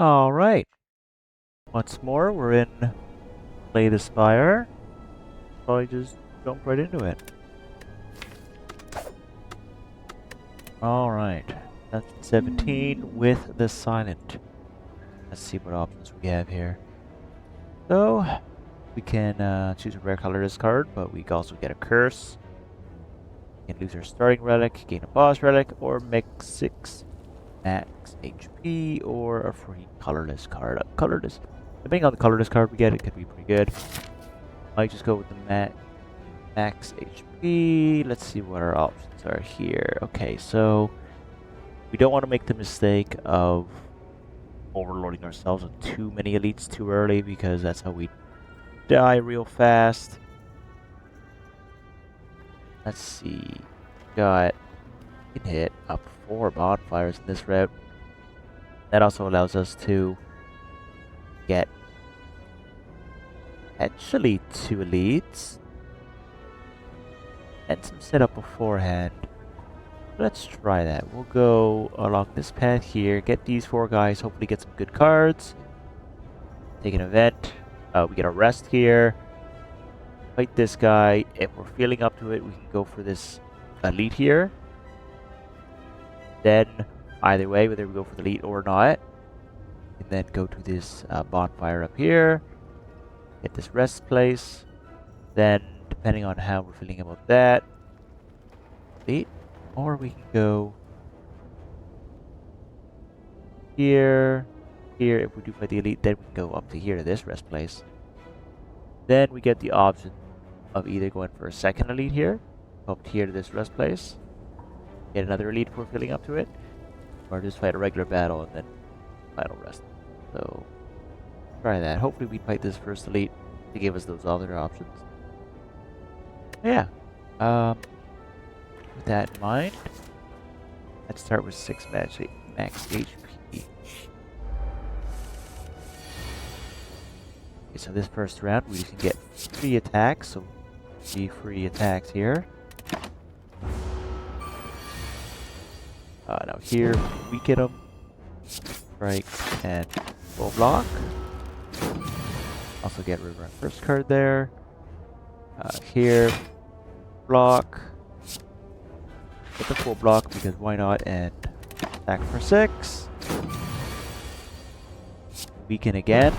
Alright, once more we're in Play the Spire. Probably just jump right into it. Alright, that's 17 with the Silent. Let's see what options we have here. So, we can choose a rare colorless card, but we also get a curse. We can lose our starting relic, gain a boss relic, or make 6 max HP, or a free colorless card. Colorless, depending on the colorless card we get, it could be pretty good. Might just go with the max HP. Let's see what our options are here. Okay, so we don't want to make the mistake of overloading ourselves with too many elites too early, because that's how we die real fast. Let's see. Got can hit up 4 bonfires in this route. That also allows us to get actually 2 elites and some setup beforehand. Let's try that. We'll go along this path here, get these 4 guys, hopefully get some good cards. Take an event. We get a rest here. Fight this guy. If we're feeling up to it, we can go for this elite here. Then, either way, whether we go for the elite or not, we can then go to this bonfire up here. Get this rest place. Then, depending on how we're feeling about that, elite. Or we can go here, here. If we do fight the elite, then we can go up to here to this rest place. Then we get the option of either going for a second elite here, up here to this rest place, get another elite if we're feeling up to it, or just fight a regular battle and then final rest. So try that. Hopefully we fight this first elite to give us those other options. Yeah. With that in mind, let's start with 6 max HP. Okay, so this first round we can get 3 attacks, so 3 free attacks here. Now here we get them, strike and full block. Also get rid of our first card there. Here, block. Get the full block because why not, and attack for 6. Weaken again.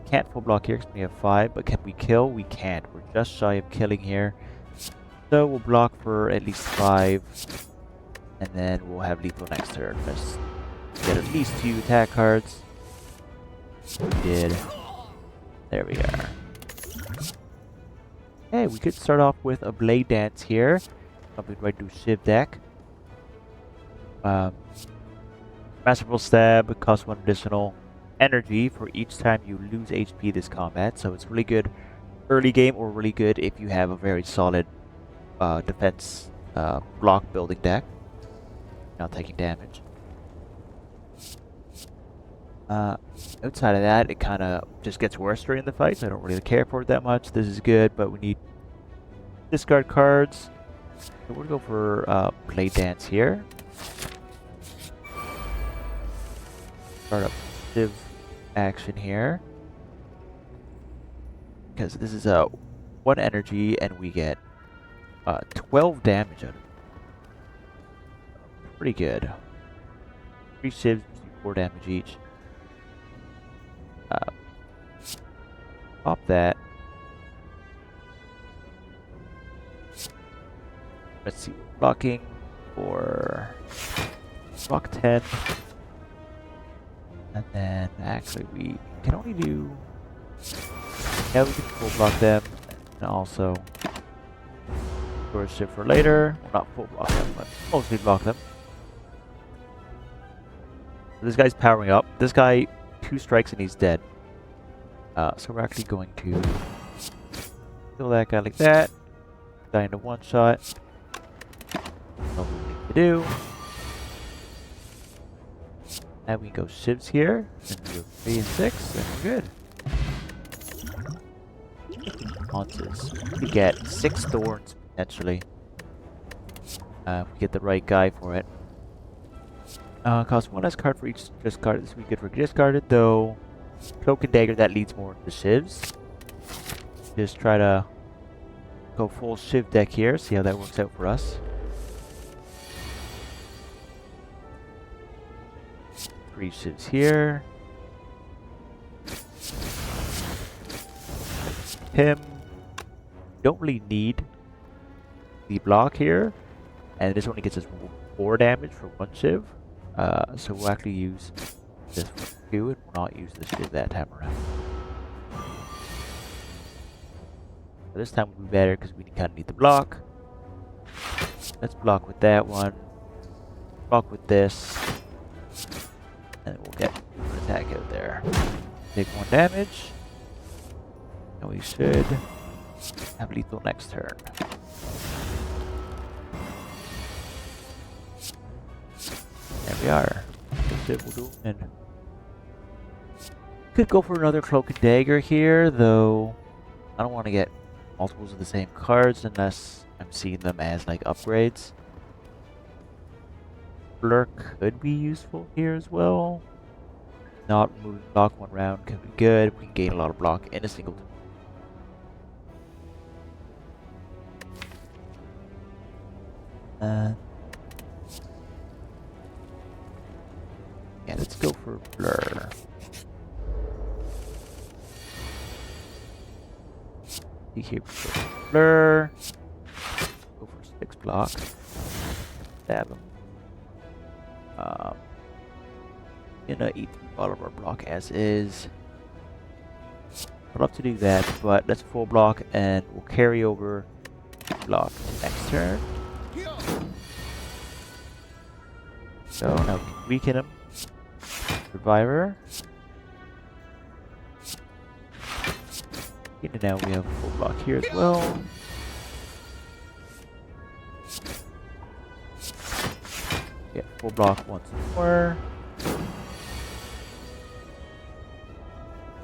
Can't full block here because we have 5, but can we kill? We can't. We're just shy of killing here. So we'll block for at least 5, and then we'll have lethal next turn. Let's get at least 2 attack cards. We did. There we are. Okay, we could start off with a Blade Dance here. Something right to Civ deck. Masterful Stab costs 1 additional energy for each time you lose HP this combat, so it's really good early game, or really good if you have a very solid defense block building deck, not taking damage. Outside of that, it kind of just gets worse during the fight, so I don't really care for it that much. This is good, but we need discard cards. So we'll go for Blade Dance here. Start up Civ action here, because this is 1 energy and we get 12 damage out of it. Pretty good. 3 civs, 4 damage each. Pop that. Let's see, blocking for block 10. And then actually we can only do, yeah, we can full block them, and also storage shift for later. Well, not full block them, but mostly block them. So this guy's powering up. This guy, 2 strikes and he's dead. So we're actually going to kill that guy like that. Die into 1 shot. Nothing we need to do. And we go Civs here, and do 3 and 6, and we're good. Haunces. We get 6 thorns potentially. If we get the right guy for it. Cost one less card for each discard. This would be good for discarded, though. Cloak and Dagger, that leads more to Shivs. Just try to go full Shiv deck here, see how that works out for us. 3 Shivs here. Him. Don't really need the block here, and this only gets us 4 damage for 1 Shiv. So we'll actually use this for 2 and we'll not use the Shiv that time around. So this time will be better because we kind of need the block. Let's block with that one. Block with this. And we'll get an attack out there. Take 1 damage. And we should have lethal next turn. There we are. That's it, we'll do. And could go for another Cloak and Dagger here, though I don't want to get multiples of the same cards unless I'm seeing them as like upgrades. Blur could be useful here as well. Not moving block 1 round could be good. We can gain a lot of block in a single turn. Yeah, let's go for Blur. See here, Blur. Go for 6 block. Stab him. Gonna eat all of our block as is. I'd love to do that, but let's full block and we'll carry over block to next turn. So now we can weaken him. Survivor. And now we have full block here as well. Yeah, full block once more.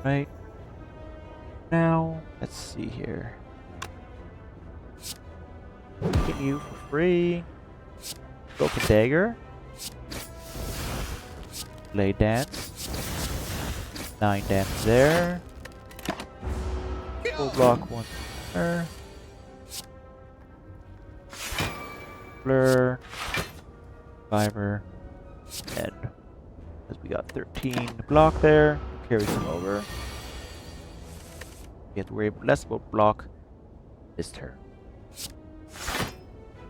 Right. Now, let's see here. Weaken you for free. Cloak and Dagger. Blade Dance. 9 damage there. Full block once more. Blur. Survivor. And as we got 13 block there, carries him over. You have to worry about less about block this turn.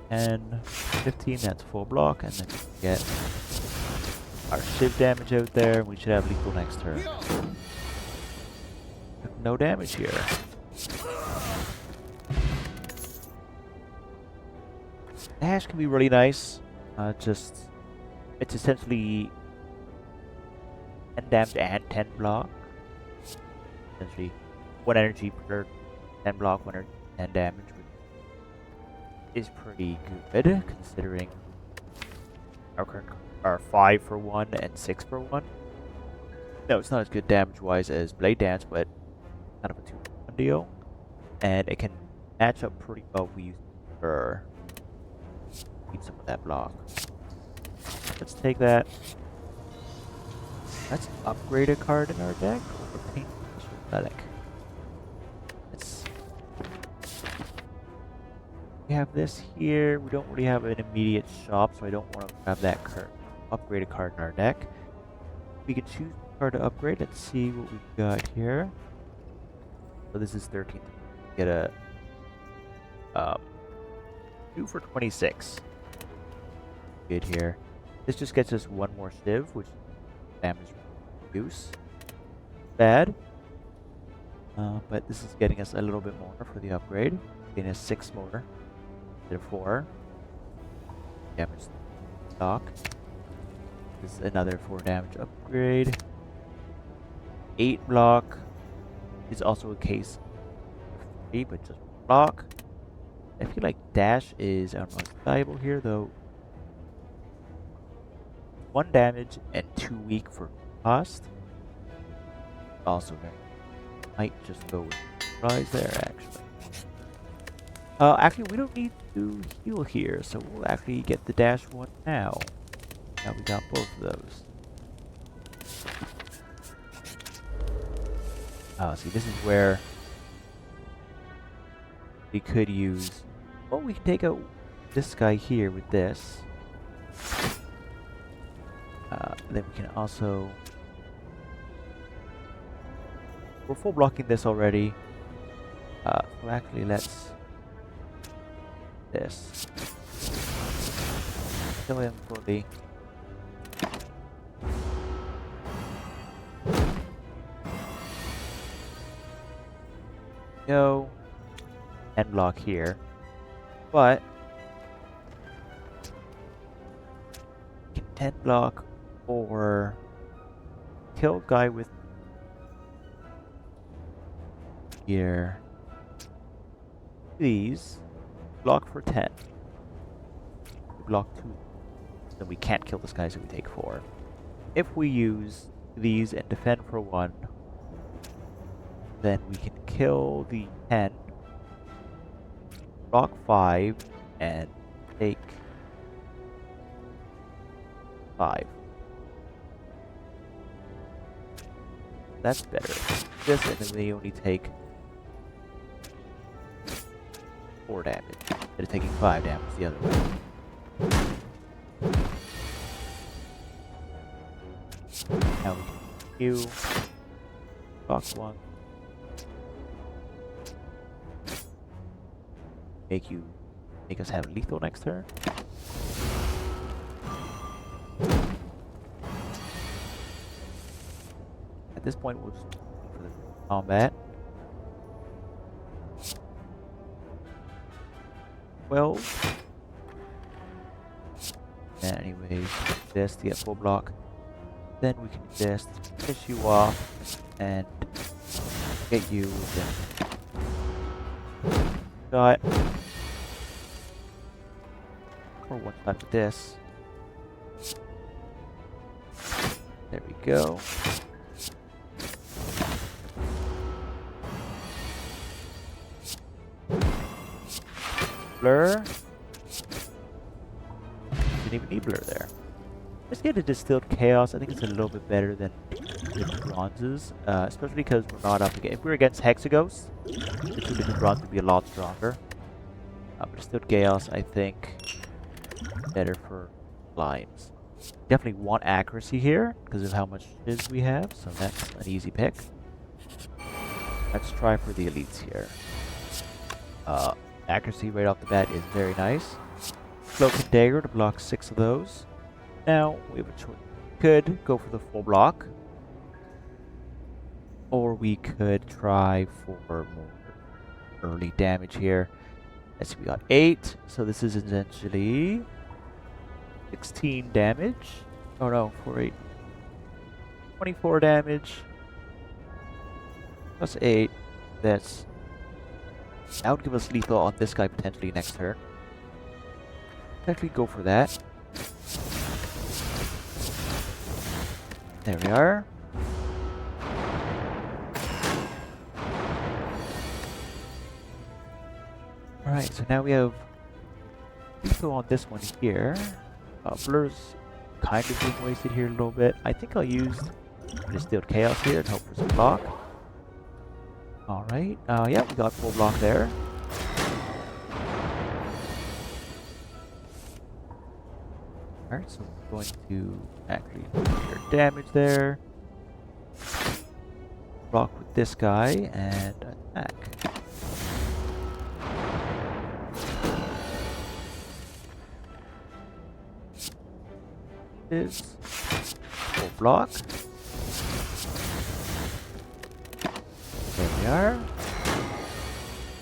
And 15, that's full block, and then we get our Shiv damage out there. We should have lethal next turn. No damage here. Dash can be really nice. It's essentially 10 damage and 10 block. Essentially, 1 energy per 10 block, 1 energy, 10 damage, which is pretty good considering our current are 5 for 1 and 6 for 1. No, it's not as good damage-wise as Blade Dance, but kind of a 2-for-1 deal. And it can match up pretty well if we use for need some of that block. Let's take that. Let's upgrade a card in our deck. Paint Relic. We have this here. We don't really have an immediate shop, so I don't want to grab that card. Upgrade a card in our deck. We can choose a card to upgrade. Let's see what we've got here. So this is 13. Get a 2 for 26. Good here. This just gets us 1 more Shiv, which damage reduce. Bad. But this is getting us a little bit more for the upgrade. Getting us 6 more. Instead of 4. Damage stock. This is another 4 damage upgrade. 8 block is also a case of 3, but just block. I feel like dash is our most valuable here, though. 1 damage and 2 weak for cost. Also very. Might just go with surprise there, actually. Actually, we don't need to heal here, so we'll actually get the dash 1 now. Now we got both of those. Oh, see, this is where we could use... Well, we can take out this guy here with this. Then we can also... We're full blocking this already. So actually, let's... This. Kill him fully. Go. And block here. But... You can 10 block or... Kill guy with... Here. These. Block for 10. We block 2. Then we can't kill this guy, so we take 4. If we use these and defend for 1, then we can kill the 10, block 5, and take 5. That's better. This, and then we only take 4 damage instead of taking 5 damage the other way. Now we can heal. Block 1. Make us have lethal next turn. At this point, we'll just go for the combat. Well, anyways, this to get full block. Then we can just piss you off and get you with the shot. Or one shot with this. There we go. Blur. Didn't even need blur there. Let's get a distilled chaos. I think it's a little bit better than the bronzes, especially because we're not up against. If we're against hexaghosts, the 2 different bronze would be a lot stronger. But distilled chaos, I think, better for limes. Definitely want accuracy here because of how much shiz we have, so that's an easy pick. Let's try for the elites here. Accuracy right off the bat is very nice. Cloak and dagger to block 6 of those. Now we have a choice. We could go for the full block, or we could try for more early damage here. Let's see, we got 8, so this is essentially 16 damage. Oh no, for 8, 24 damage plus 8. That would give us lethal on this guy potentially next turn. Actually, go for that. There we are. Alright, so now we have lethal on this one here. Blur's kind of being wasted here a little bit. I think I'll use Distilled Chaos here to help for some block. Alright, yeah, we got full block there. Alright, so we're going to actually do your damage there. Block with this guy and attack. Is full block. There we are. Now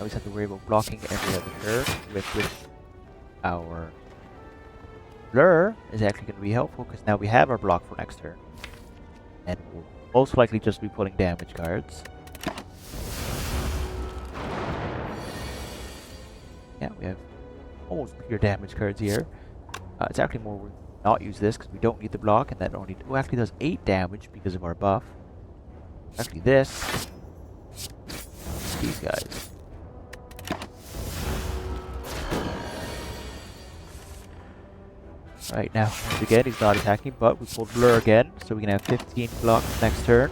we just have to worry about blocking every other turn, with which our blur is actually going to be helpful because now we have our block for next turn. And we'll most likely just be pulling damage cards. Yeah, we have almost pure damage cards here. It's actually more worth not use this because we don't need the block, and that only actually does 8 damage because of our buff. Actually this, these guys. Right now, once again, he's not attacking, but we pulled Lure again, so we can have 15 block next turn.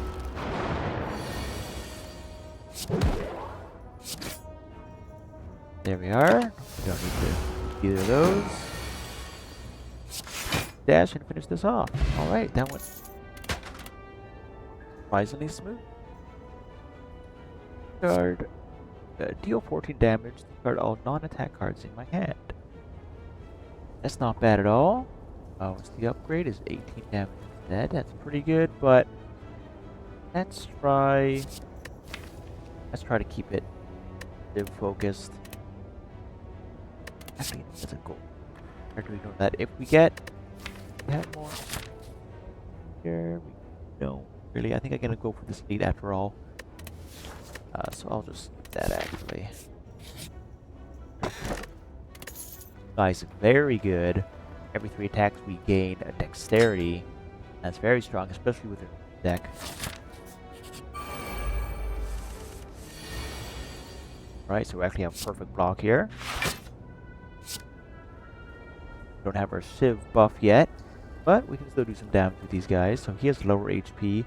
There we are. We don't need to either of those. Dash and finish this off. Alright, that went surprisingly smooth. Card. Deal 14 damage. Discard all non-attack cards in my hand. That's not bad at all. Oh, so the upgrade is 18 damage instead. That's pretty good, but let's try to keep it focused. Actually, that's a goal. Or do we ignore that? If we get more here, we don't really. I think I'm gonna go for this lead after all. So I'll just do that actually. Guys, very good. Every 3 attacks we gain a dexterity. That's very strong, especially with the deck. Right, so we actually have perfect block here. Don't have our Civ buff yet, but we can still do some damage with these guys. So he has lower HP,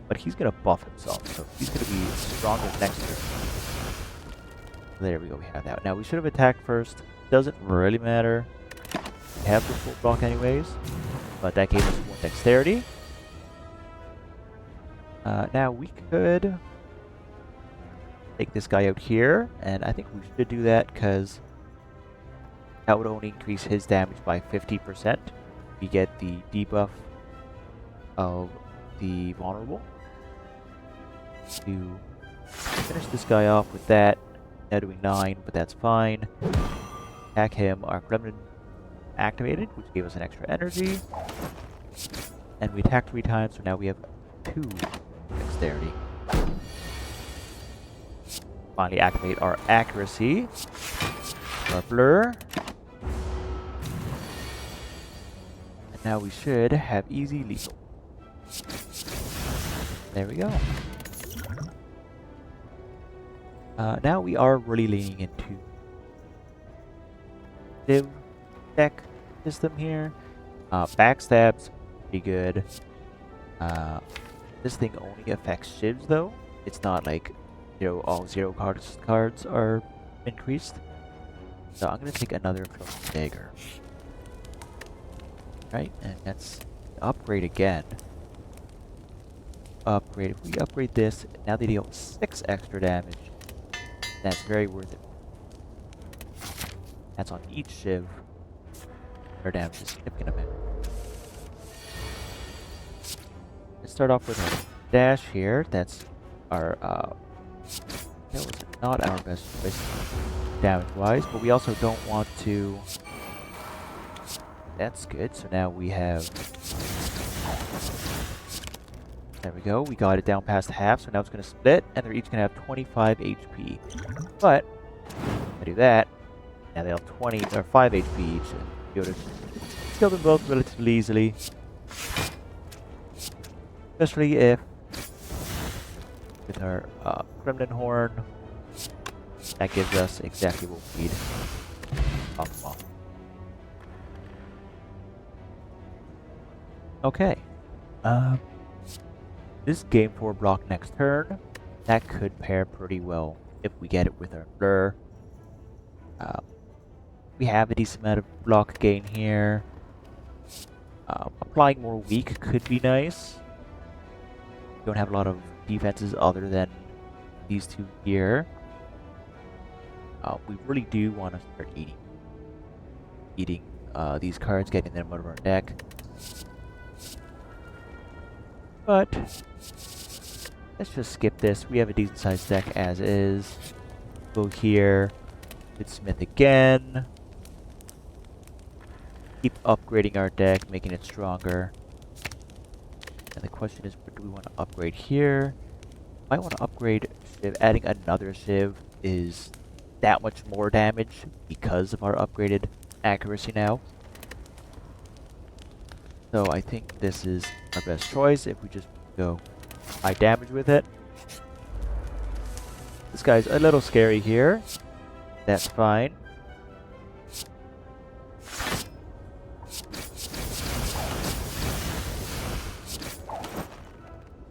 but he's gonna buff himself, so he's gonna be stronger next turn. There we go, we have that. Now we should have attacked first. Doesn't really matter. We have the full block anyways, but that gave us 1 dexterity. Now we could take this guy out here, and I think we should do that because that would only increase his damage by 50%. We get the debuff of the vulnerable. To finish this guy off with that, now doing 9, but that's fine. Attack him, our Gremlin activated, which gave us an extra energy. And we attacked 3 times, so now we have 2 dexterity. Finally activate our accuracy, our blur. And now we should have easy lethal. There we go. Now we are really leaning into Civ deck system here. Backstab's pretty good. This thing only affects Civs though. It's not like all 0 cards are increased. So I'm gonna take another close dagger. Right, and that's upgrade again. Upgrade. If we upgrade this, now they deal 6 extra damage. That's very worth it. That's on each Civ. Their damage is significant amount. Let's start off with our dash here. That's our that was not our best choice damage-wise, but we also don't want to. That's good. So now we have. There we go. We got it down past half, so now it's going to split, and they're each going to have 25 HP. But if I do that, now they have 20 or 5 HP each, and be able to kill them both relatively easily. Especially if with our Gremlin Horn, that gives us exactly what we need. Okay. This game 4 block next turn, that could pair pretty well if we get it with our blur. We have a decent amount of block gain here. Applying more weak could be nice. We don't have a lot of defenses other than these 2 here. We really do want to start eating these cards, getting them out of our deck. But let's just skip this. We have a decent sized deck as is. Go here. Hit Smith again. Keep upgrading our deck, making it stronger. And the question is, what do we want to upgrade here? Might want to upgrade Civ. Adding another Civ is that much more damage because of our upgraded accuracy now. So I think this is our best choice if we just go high damage with it. This guy's a little scary here. That's fine.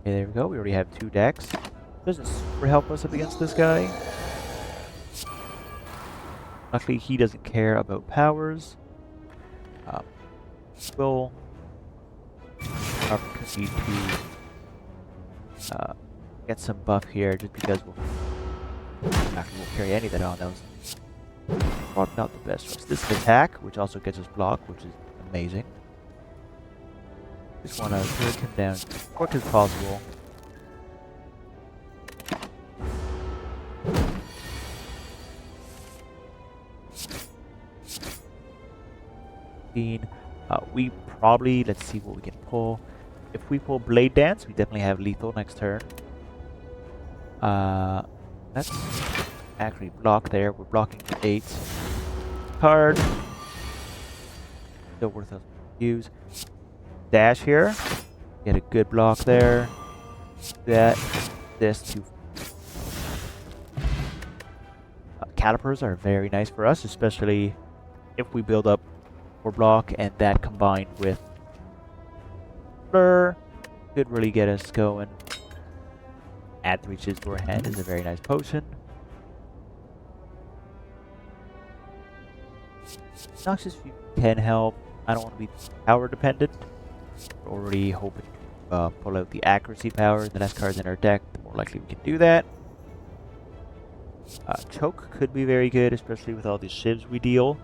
Okay, there we go. We already have 2 decks. Doesn't super help us up against this guy. Luckily, he doesn't care about powers. We'll opportunity to get some buff here, just because we'll carry any of that on. That was probably not the best choice. This is attack, which also gets us block, which is amazing. Just want to hurt him down as quick as possible. We probably, let's see what we can pull. If we pull Blade Dance, we definitely have lethal next turn. Let's actually block there. We're blocking the 8 card. Still worth us to use. Dash here. Get a good block there. This to calipers are very nice for us, especially if we build up for block, and that combined with Blur could really get us going. Add 3 chips to our hand is a very nice potion. Noxious Fusion can help. I don't want to be power dependent. We're already hoping to pull out the accuracy power. The less cards in our deck, the more likely we can do that. Choke could be very good, especially with all these shivs we deal.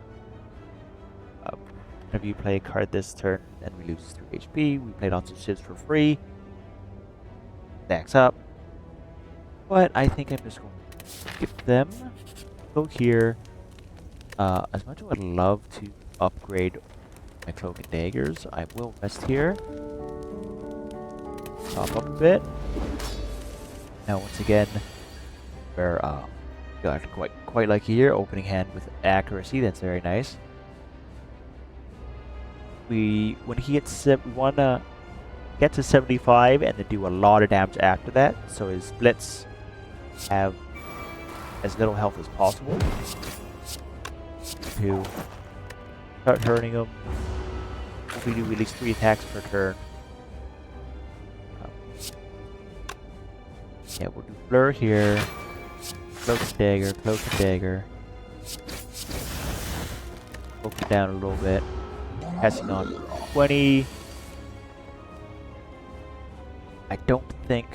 Whenever you play a card this turn and we lose 3 HP, we play lots of shivs for free. Stacks up. But I think I'm just going to skip them. Go here. As much as I would love to upgrade my cloak and daggers, I will rest here. Top up a bit. Now once again, we're quite lucky here. Opening hand with accuracy, that's very nice. When he hits, we want to get to 75 and then do a lot of damage after that, so his splits have as little health as possible to start hurting him. We do at least 3 attacks per turn. Yeah, we'll do Blur here. Cloak and dagger, cloak and dagger. Poke it down a little bit. Passing on 20. I don't think.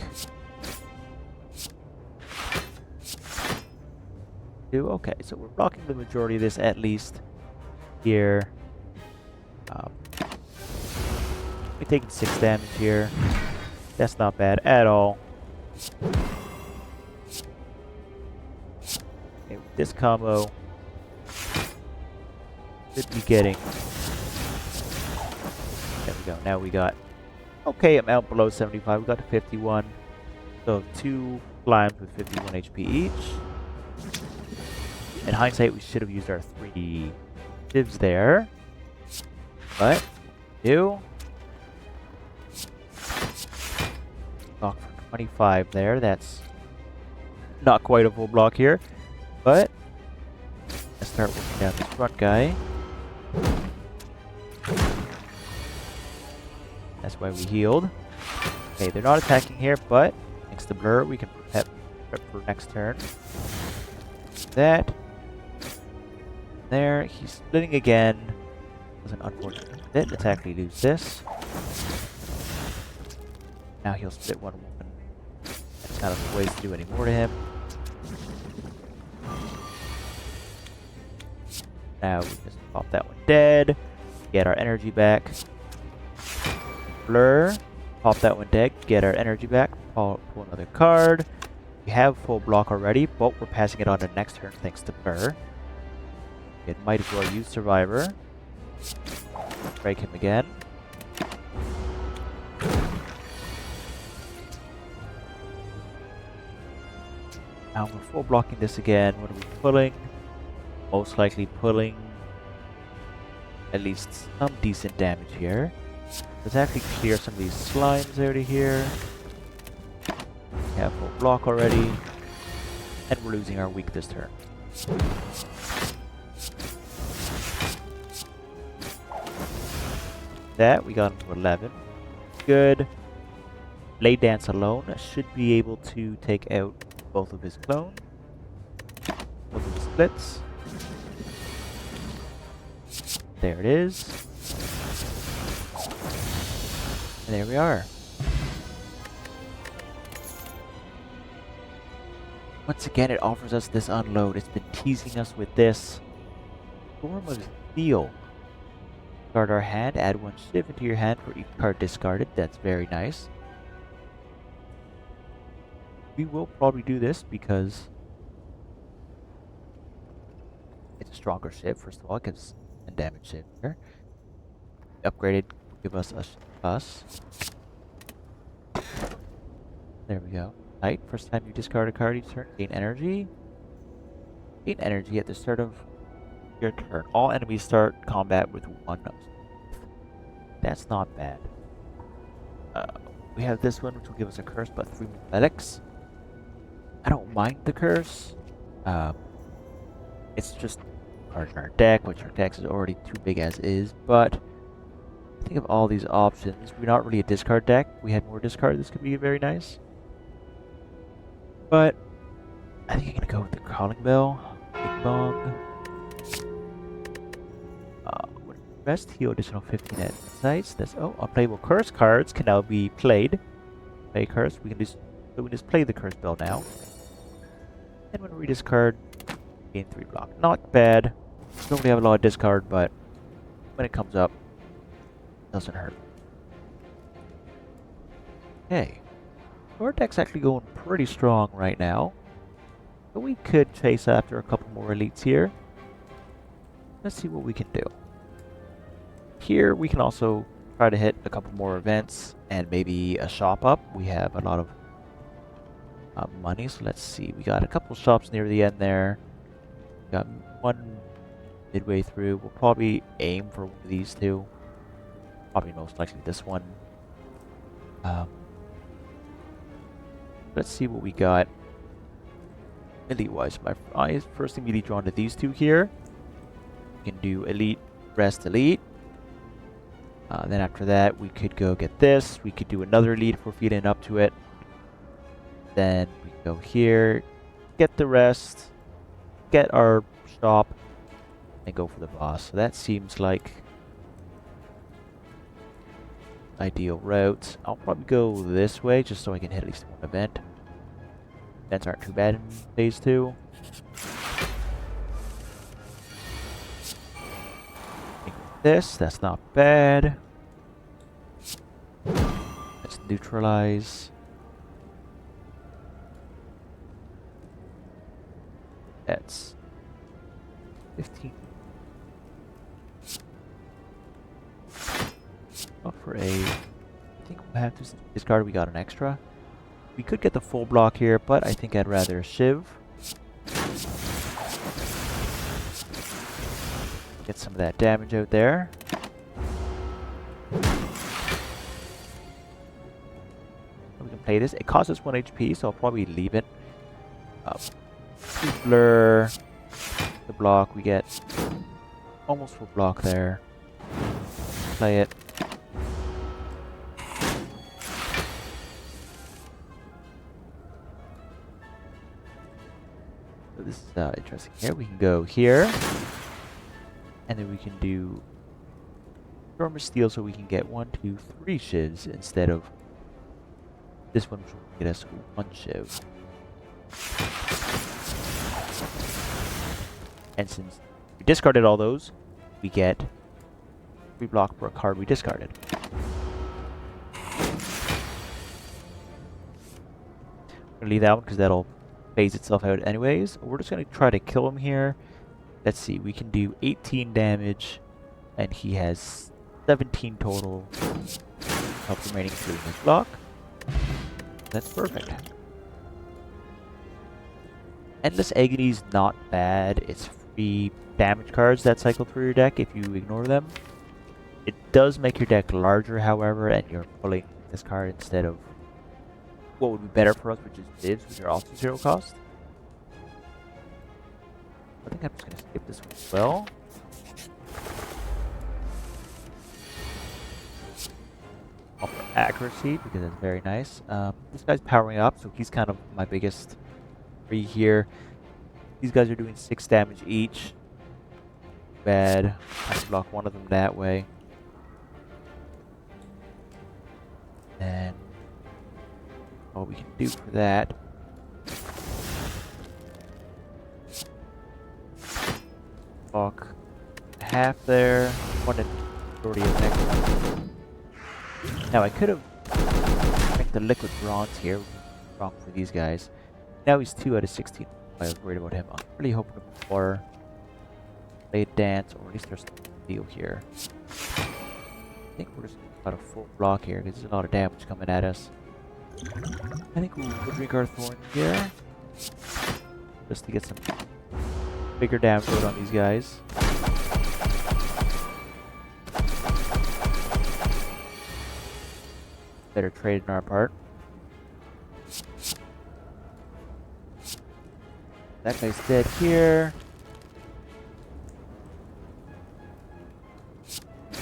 Okay, so we're blocking the majority of this at least here. We're taking 6 damage here. That's not bad at all. Okay, with this combo, should be getting. There we go. Now we got okay amount below 75. We got to 51. So 2 slimes with 51 HP each. In hindsight, we should have used our 3 divs there. But do block for 25 there. That's not quite a full block here. But let's start working down this front guy. That's why we healed. Okay, they're not attacking here, but thanks to Blur, we can prep for next turn. That. There, he's splitting again. Was an unfortunate bit. Let's actually lose this. Now he'll split one woman. That's not enough ways to do any more to him. Now we just pop that one dead. Get our energy back. Blur. Pop that one dead. Get our energy back. Pull another card. We have full block already, but we're passing it on to next turn thanks to Blur. It might as well use Survivor. Break him again. Now we're full blocking this again. What are we pulling? Most likely pulling at least some decent damage here. Let's actually clear some of these slimes out of here. We have full block already. And we're losing our weak this turn. That we got him to 11. Good. Lay Dance alone should be able to take out both of his clones, both of his splits. There it is. And there we are. Once again, it offers us this unload. It's been teasing us with this. Storm of Steel. Discard our hand, add 1 shiv into your hand for each card discarded. That's very nice. We will probably do this because it's a stronger shiv. First of all, it gives a damage shiv here. Upgraded will give us a plus. There we go. Right, first time you discard a card each turn, gain energy. Gain energy at the start of your turn. All enemies start combat with 1. That's not bad. We have this one, which will give us a curse, but 3 relics. I don't mind the curse. It's just cards in our deck, which our deck is already too big as is, but think of all these options. We're not really a discard deck. We had more discard. This could be very nice. But I think I'm going to go with the Calling Bell. Big Bong. Rest, heal additional 15 at sites. That's unplayable curse cards can now be played. Play curse. We can just play the curse bell now. And when we discard, gain 3 block. Not bad. Don't really have a lot of discard, but when it comes up, it doesn't hurt. Okay. Our deck's actually going pretty strong right now. But we could chase after a couple more elites here. Let's see what we can do. Here we can also try to hit a couple more events and maybe a shop up. We have a lot of money, so let's see. We got a couple shops near the end there. We got one midway through. We'll probably aim for one of these two. Probably most likely this one. Let's see what we got. Elite-wise, my eyes first immediately drawn to these two here. We can do elite, rest, elite. Then after that, we could go get this. We could do another elite if we're feeling up to it. Then we go here, get the rest, get our shop, and go for the boss. So that seems like ideal route. I'll probably go this way just so I can hit at least one event. Events aren't too bad in phase 2. This, that's not bad. Let's neutralize. That's 15. Not for a. I think we'll have to discard. We got an extra. We could get the full block here, but I think I'd rather Shiv. Get some of that damage out there. We can play this. It costs us 1 HP, so I'll probably leave it. Blur the block. We get almost full block there. Play it. So this is interesting. Here we can go here. And then we can do Storm of Steel so we can get 1, 2, 3 shivs instead of this one, which will get us 1 shiv. And since we discarded all those, we get 3 block per card we discarded. I'm gonna leave that one because that'll phase itself out anyways. We're just gonna try to kill him here. Let's see, we can do 18 damage, and he has 17 total health remaining including his block. That's perfect. Endless Agony's not bad. It's free damage cards that cycle through your deck if you ignore them. It does make your deck larger, however, and you're pulling this card instead of what would be better for us, which is Divs, which are also 0 cost. I think I'm just going to skip this one as well. accuracy because it's very nice. This guy's powering up, so he's kind of my biggest three here. These guys are doing 6 damage each. Bad. I can block one of them that way. And all we can do for that. Block half there. One and already is next one. Now I could have picked the liquid bronze here. Wrong for these guys. Now he's 2 out of 16. I was worried about him. I'm really hoping for a dance, or at least there's a deal here. I think we're just about a full block here because there's a lot of damage coming at us. I think we'll drink our thorn here just to get some bigger damage load on these guys. Better trade in our part. That guy's dead here.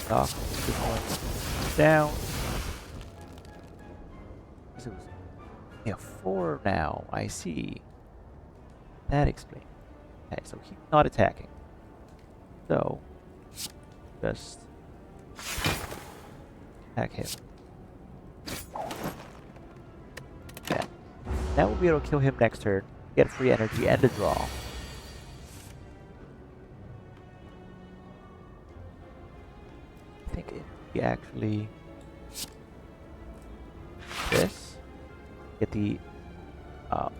Knock this one down. It was, yeah, 4 now. I see. That explains. Okay, so he's not attacking. So just attack him. Yeah. Now we'll be able to kill him next turn. Get free energy and a draw. I think if we actually this, get the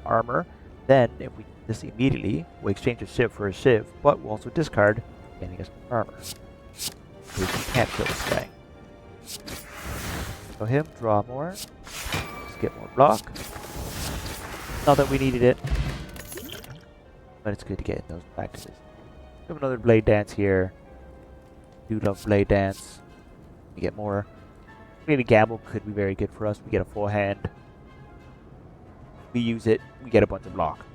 armor, then if we this immediately, we exchange a shiv for a shiv, but we'll also discard getting us armor. So we can't kill this guy. So him, draw more. Let's get more block. Not that we needed it, but it's good to get in those practices. We have another blade dance here. Do love blade dance. We get more. Maybe gamble could be very good for us. We get a full hand. We use it. We get a bunch of block.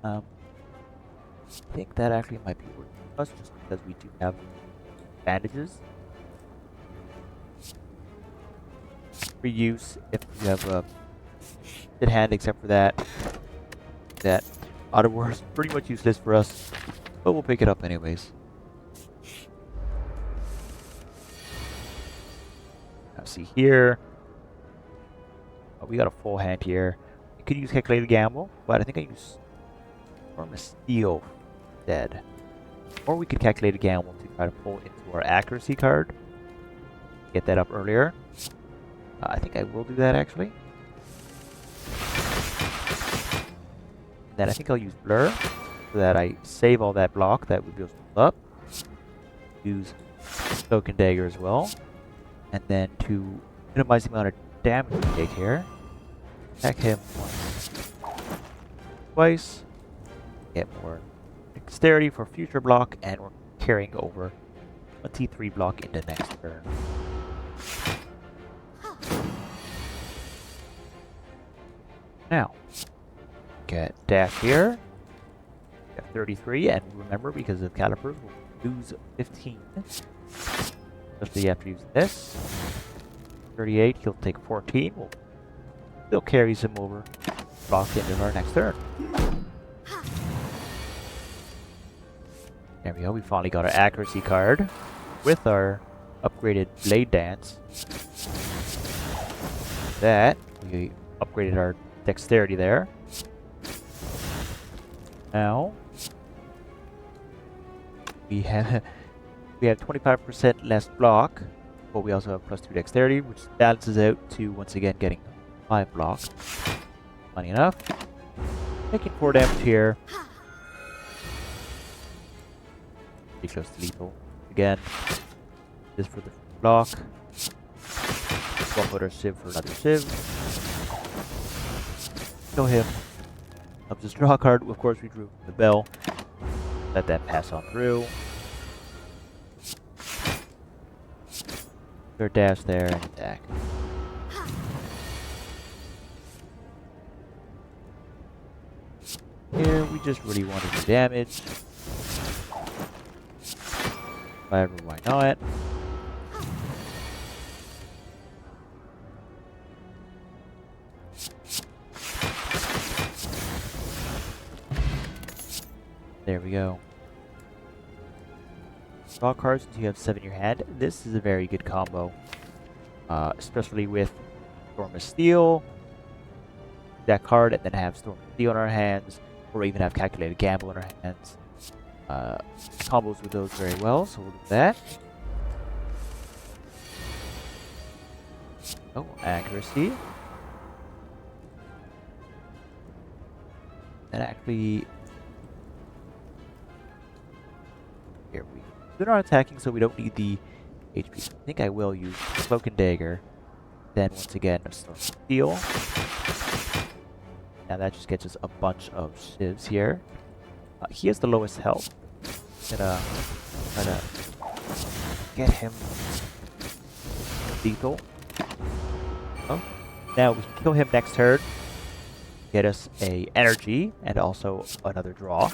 I think that actually might be worth for us just because we do have bandages. Reuse if you have a good hand, except for that. That Auto War is pretty much useless for us, but we'll pick it up anyways. Now see here. Oh, we got a full hand here. You could use Calculated Gamble, but I think I use Storm of Steel instead. Or we could Calculated Gamble to try to pull into our accuracy card. Get that up earlier. I think I will do that actually. Then I think I'll use Blur so that I save all that block that would build up. Use Token Dagger as well. And then to minimize the amount of damage we take here, attack him once, twice, get more dexterity for future block, and we're carrying over 23 block into next turn. Now, get dash here. Got 33, and remember, because of calipers, we'll lose 15. Especially after using this. 38, he'll take 14. We'll still carries him over. Block into our next turn. There we go, we finally got our accuracy card with our upgraded blade dance. That, we upgraded our dexterity there. Now we have 25% less block, but we also have +2 dexterity, which balances out to once again getting 5 block. Funny enough, taking 4 damage here. Pretty close to lethal. Again, this for the block. Swap out our Civ for another Civ. Kill him. Up to draw a card. Of course, we drew the bell. Let that pass on through. Their dash there and attack. Here, we just really want to do damage. However, why not? There we go. Draw cards until you have 7 in your hand. This is a very good combo. Especially with Storm of Steel. That card and then have Storm of Steel in our hands. Or even have Calculated Gamble in our hands. Combos with those very well, so we'll do that. Oh, accuracy. And actually... Here we... They're not attacking, so we don't need the HP. I think I will use Cloak and Dagger. Then, once again, a Storm of Steel. Now that just gets us a bunch of shivs here. He has the lowest health. Gonna try to get him lethal. Oh, now we can kill him next turn. Get us a energy and also another draw.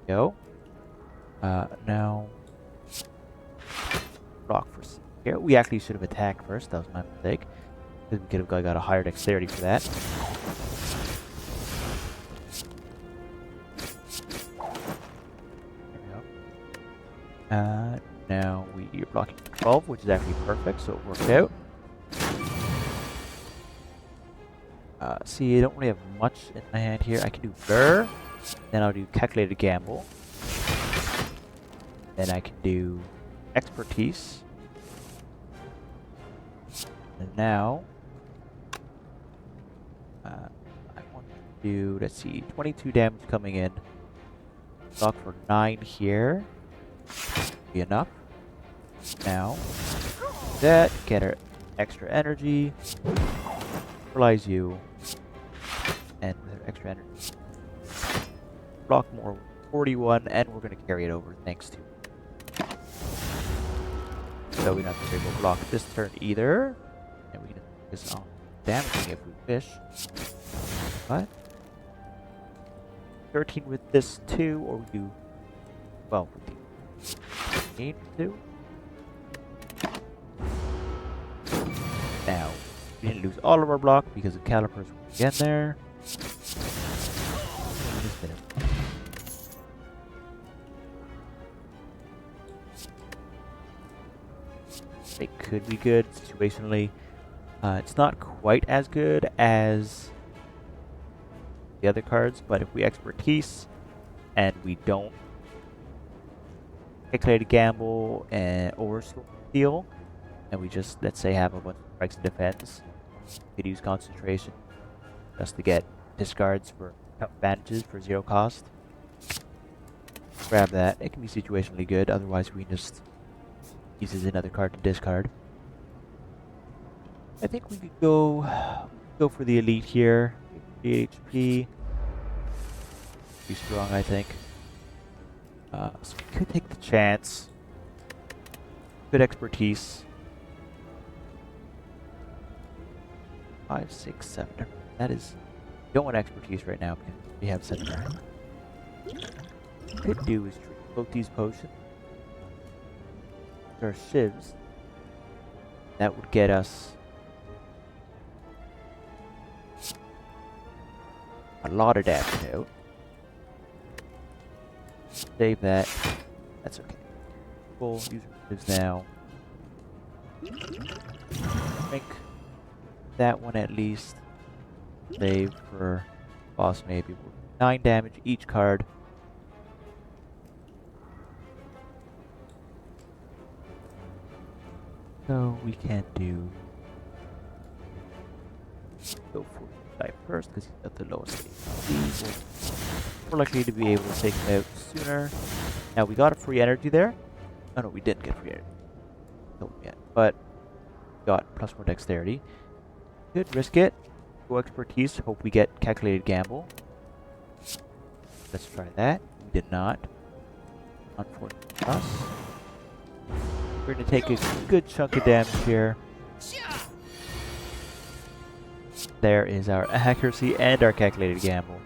Go. Now block for here. We actually should have attacked first. That was my mistake. We could have got a higher dexterity for that. Now we are blocking 12, which is actually perfect, so it worked out. See, I don't really have much in my hand here. I can do Burr, then I'll do Calculated Gamble. Then I can do Expertise. And now, I want to do, let's see, 22 damage coming in. Block for 9 here. Be enough. Now, that, get our extra energy, neutralize you, and with our extra energy, block more 41, and we're going to carry it over thanks to. So we don't have to be able to block this turn either, and we can focus on damaging if we wish. But 13 with this too, or we do 12 with the need to. Now, we didn't lose all of our block because of calipers again there. It could be good situationally. It's not quite as good as the other cards, but if we expertise and we don't Calculated Gamble and or Steel, and we just, let's say, have a bunch of strikes and defense, we could use concentration just to get discards for advantages for 0 cost. Grab that. It can be situationally good, otherwise we just use another card to discard. I think we could go for the elite here. The HP. Be strong, I think. So we could take the chance. Good expertise. 5, 6, 7. That is. We don't want expertise right now because we have 7. What we could do is both these potions. Our shivs. That would get us a lot of damage out. Save that. That's okay. We'll use shivs now. Think that one at least. Save for boss maybe. 9 damage each card. So we can do go for the guy first because he's got the lowest HP. We're likely to be able to take him out sooner. Now we got a free energy there. Oh no, we didn't get free energy. No, yet, but got +1 dexterity. Could risk it. Go expertise. Hope we get calculated gamble. Let's try that. We did not. Unfortunate for us. We're going to take a good chunk of damage here. There is our accuracy and our calculated gamble.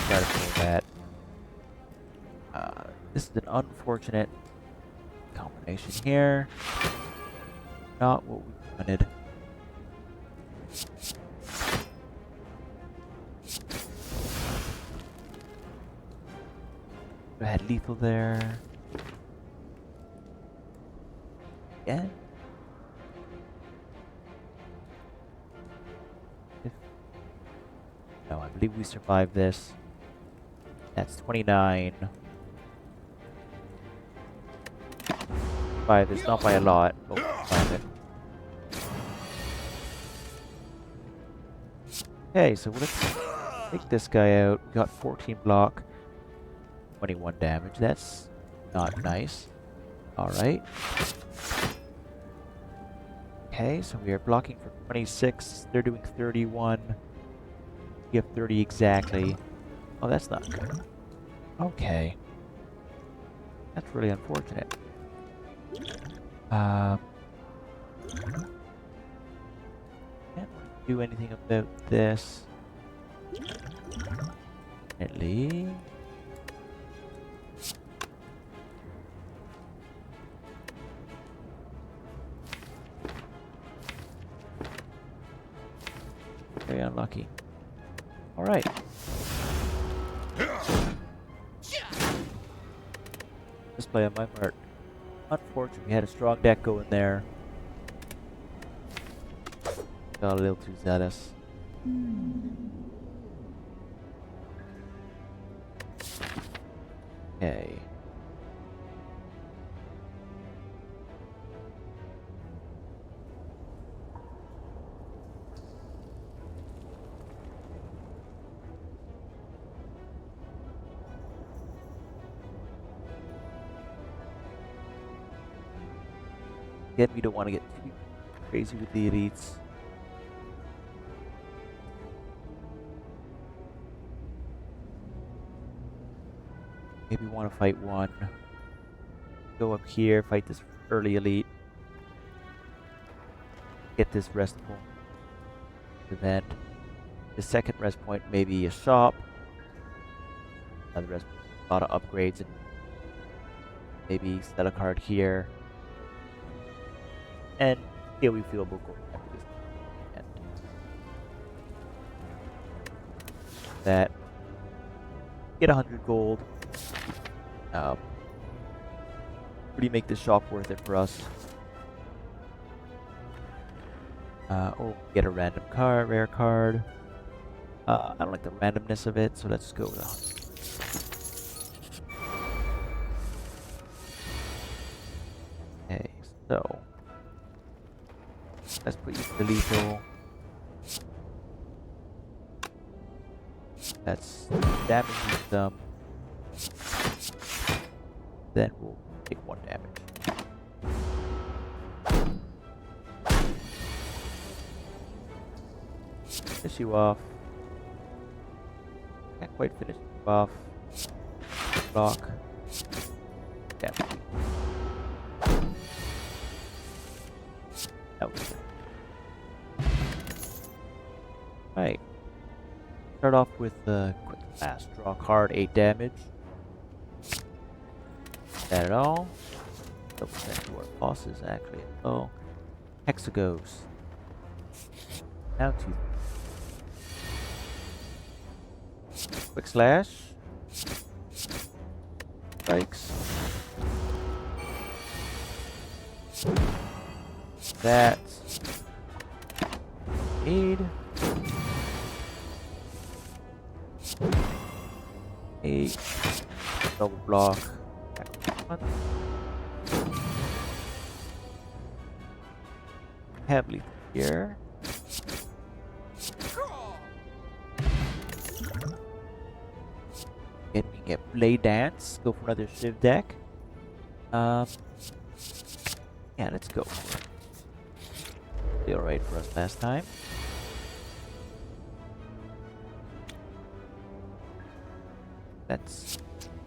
Gotta pull that. This is an unfortunate combination here. Not what we wanted. I had lethal there. Yeah. No, I believe we survived this. That's 29. By this, not by a lot, but we'll find it. Okay, so let's take this guy out. We got 14 block, 21 damage. That's not nice. Alright. Okay, so we are blocking for 26. They're doing 31. You have 30 exactly. Oh, that's not good. Okay. That's really unfortunate. Can't do anything about this. Definitely. Very unlucky. Alright. Let's play on my part. Unfortunately, we had a strong deck going there. Got a little too zealous. Okay. Again, we don't want to get too crazy with the elites. Maybe want to fight one. Go up here, fight this early elite. Get this rest point event. The second rest point, maybe a shop. Another rest point, a lot of upgrades, and maybe sell a card here. And here we feel we'll go after this. And that. Get 100 gold. Really make this shop worth it for us. Or get a random card, rare card. I don't like the randomness of it, so let's go with 100. Okay, so let's put you to lethal. Let's damage you some. Then we'll take 1 damage. Finish you off. Can't quite finish you off. Block. Damage. That was it. Right. Start off with the quick fast draw card, 8 damage. That at all. Double check to our bosses actually. Oh. Hexagos. Now 2. Quick slash. Strikes. That. Aid. 8. Double block. Heavily here. Then we get Blade Dance. Go for another Shiv deck. Yeah, let's go for it. Be alright for us last time. Let's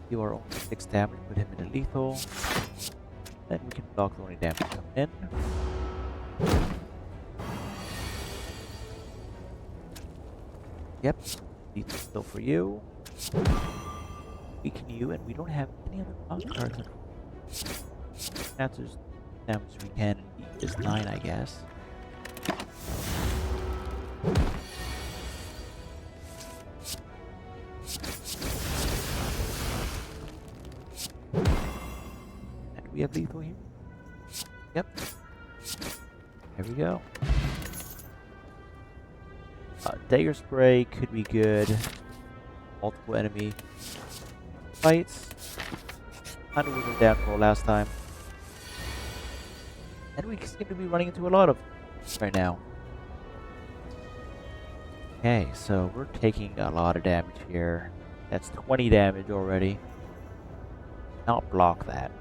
do our own 6 damage, put him in a lethal. Then we can block the only damage coming in. Yep, lethal still for you. Weaken you, and we don't have any other boss cards. That's as damage we can beat is 9, I guess. we have lethal here? Yep. There we go. Dagger spray could be good. Multiple enemy fights. Kind of was a downfall last time. And we seem to be running into a lot of right now. Okay, so we're taking a lot of damage here. That's 20 damage already. Not block that.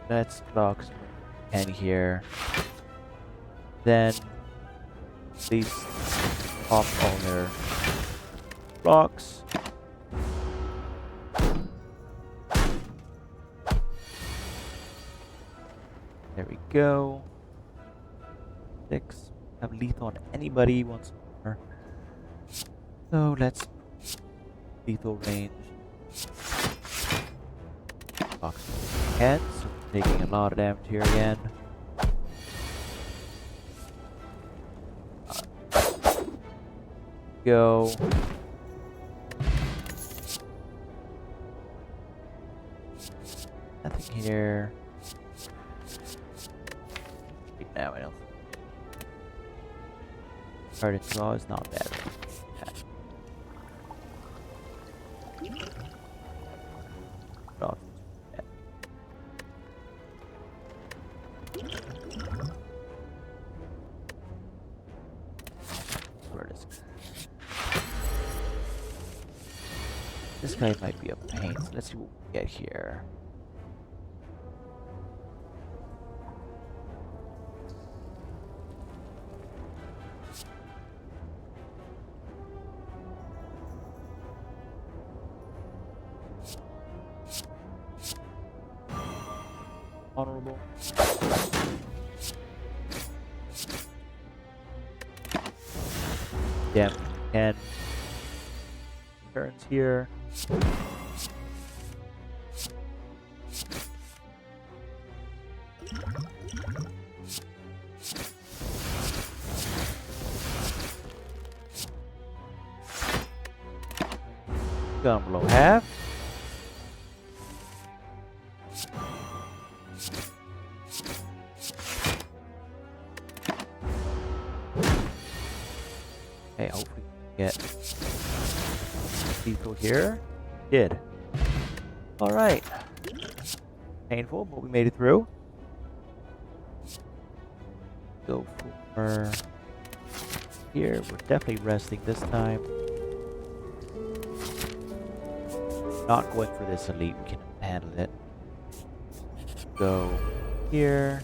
Let's block some 10 here. Then these off all their blocks. There we go. 6. Have lethal on anybody once more. So let's lethal range. Box head, so we're taking a lot of damage here again. Go. Nothing here. Right now, I don't. Card draw is not bad. Not bad. Where it is. This guy might be a pain, so let's see what we get here. Honorable. Damn, 10 turns here. Gun below half. Okay, hopefully we get lethal here. Did. Alright. Painful, but we made it through. Go for here. We're definitely resting this time. Not going for this elite, we can handle it. Go here.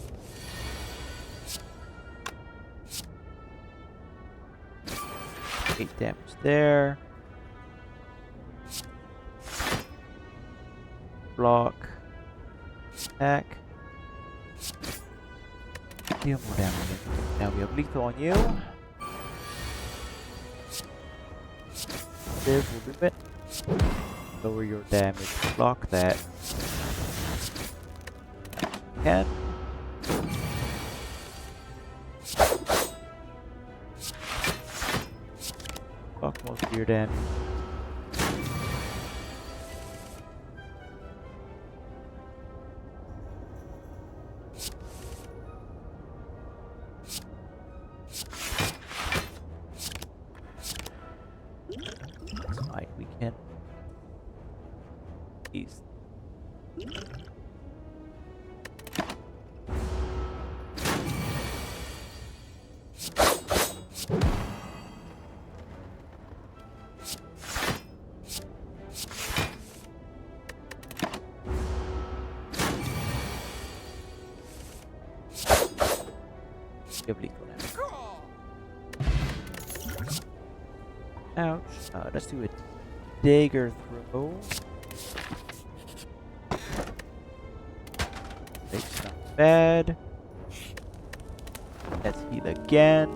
8 damage there. Block. Attack. Deal more damage. Now we have lethal on you. This will do it. Lower your damage. Block that. Can. Block most of your damage. That's fine, we can. East. Give lethal now. Ouch. Let's do a dagger throw. It's not bad. Let's heal again.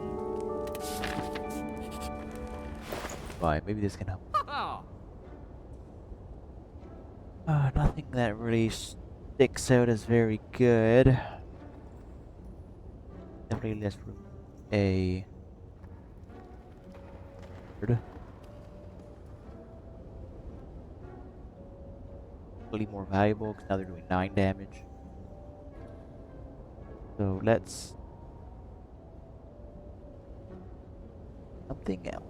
Fine, maybe this can help. Nothing that really sticks out as very good. Definitely less room. A bird. slightly more valuable because now they're doing 9 damage. So let's something else.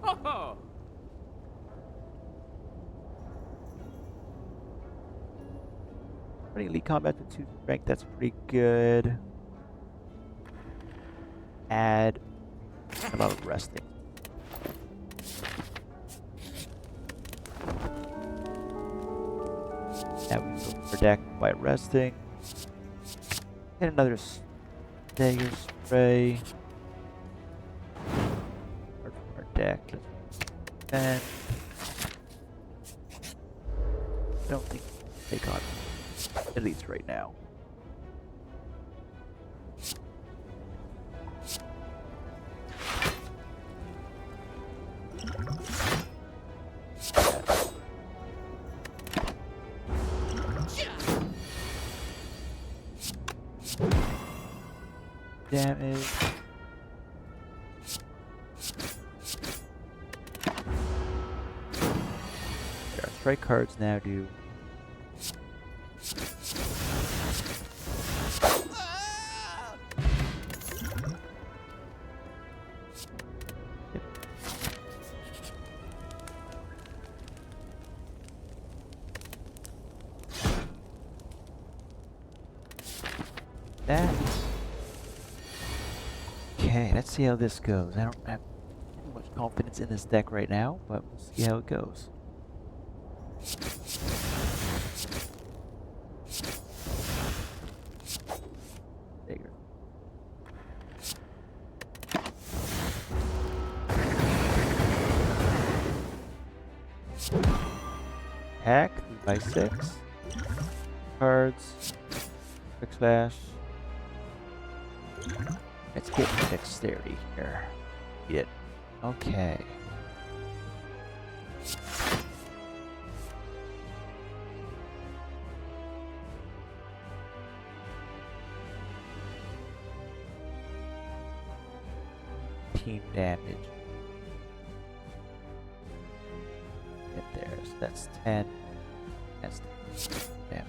Oh! Running elite combat to 2 strength, that's pretty good. Add a lot of resting. Now we go for deck by resting. Get another stagger spray. Apart from our deck. And I don't think we can take on elites right now. Damage. Our strike cards now do that. Okay, let's see how this goes. I don't have too much confidence in this deck right now, but we'll see how it goes. Bigger. Hack 3x6. Cards. Quick slash. Let's get dexterity here. Get okay. Team damage. Get there. So that's 10. That's 10 damage.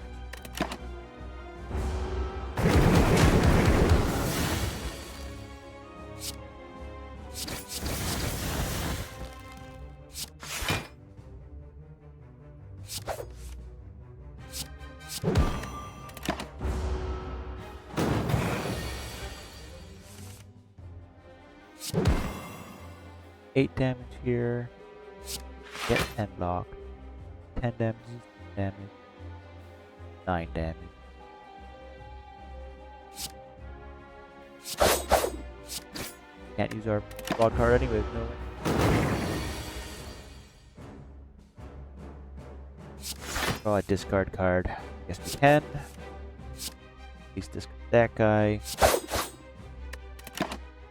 Eight damage here. Get 10 block. 10 damage. 9 damage. Can't use our broad card anyways, no way. Draw a discard card. Yes, we can. At least discard that guy.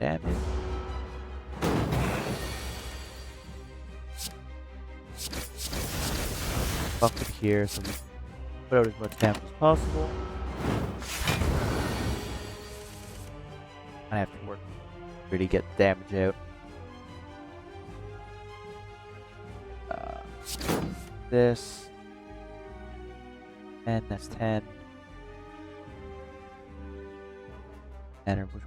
Damage. Buff it here so we put out as much damage as possible. I have to work to really get the damage out. This. And that's 10. And which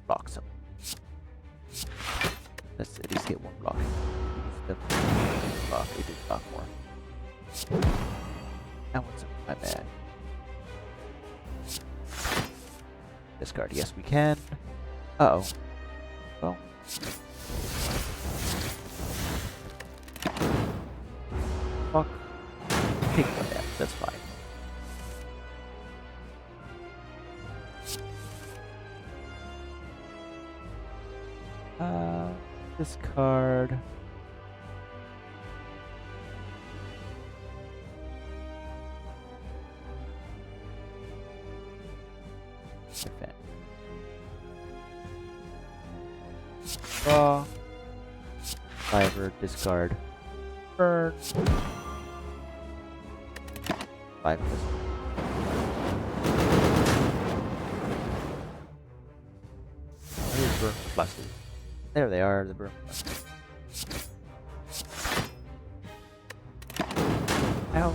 blocks him. Let's at least get one block. Block. It did block more. Now what's up? My bad. Discard. Yes, we can. Uh oh. Well. Fuck. Take one damage. That's fine. This card. Defend. Draw. Fiver, discard. Burn. 5 this. burn pluses. There they are, the burn pluses. Ouch.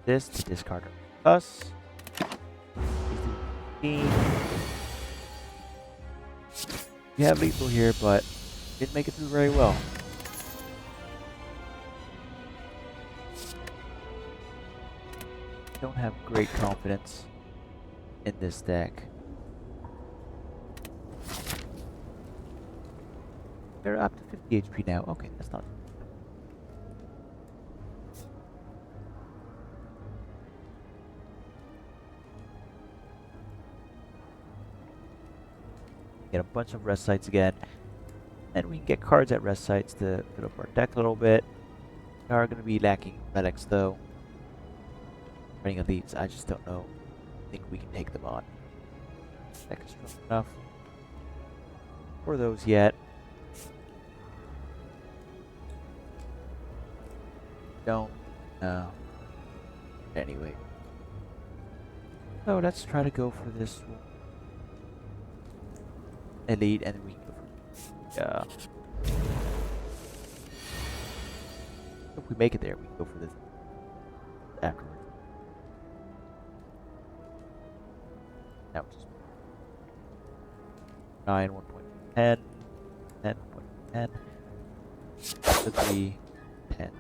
This to discard a plus. We have lethal here, but didn't make it through very well. Don't have great confidence in this deck. They're up to 50 HP now. Okay, that's not. Get a bunch of rest sites again. And we can get cards at rest sites to fill up our deck a little bit. We are going to be lacking relics though. Running elites, I just don't know. I think we can take them on. Deck is strong enough for those yet. Don't know. Anyway. So let's try to go for this one. Elite, and then we can go for if we make it there, we can go for this afterwards. Now just 9, 1.10, 10, 1.10, 3, 10.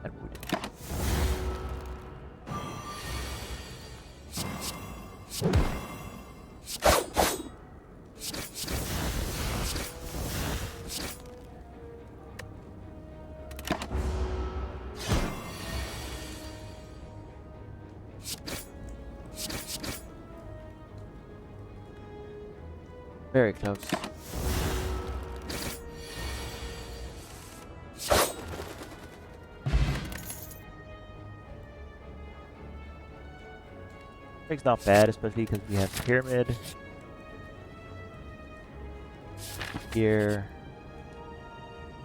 And we did. Very close. It's not bad, especially because we have pyramid here.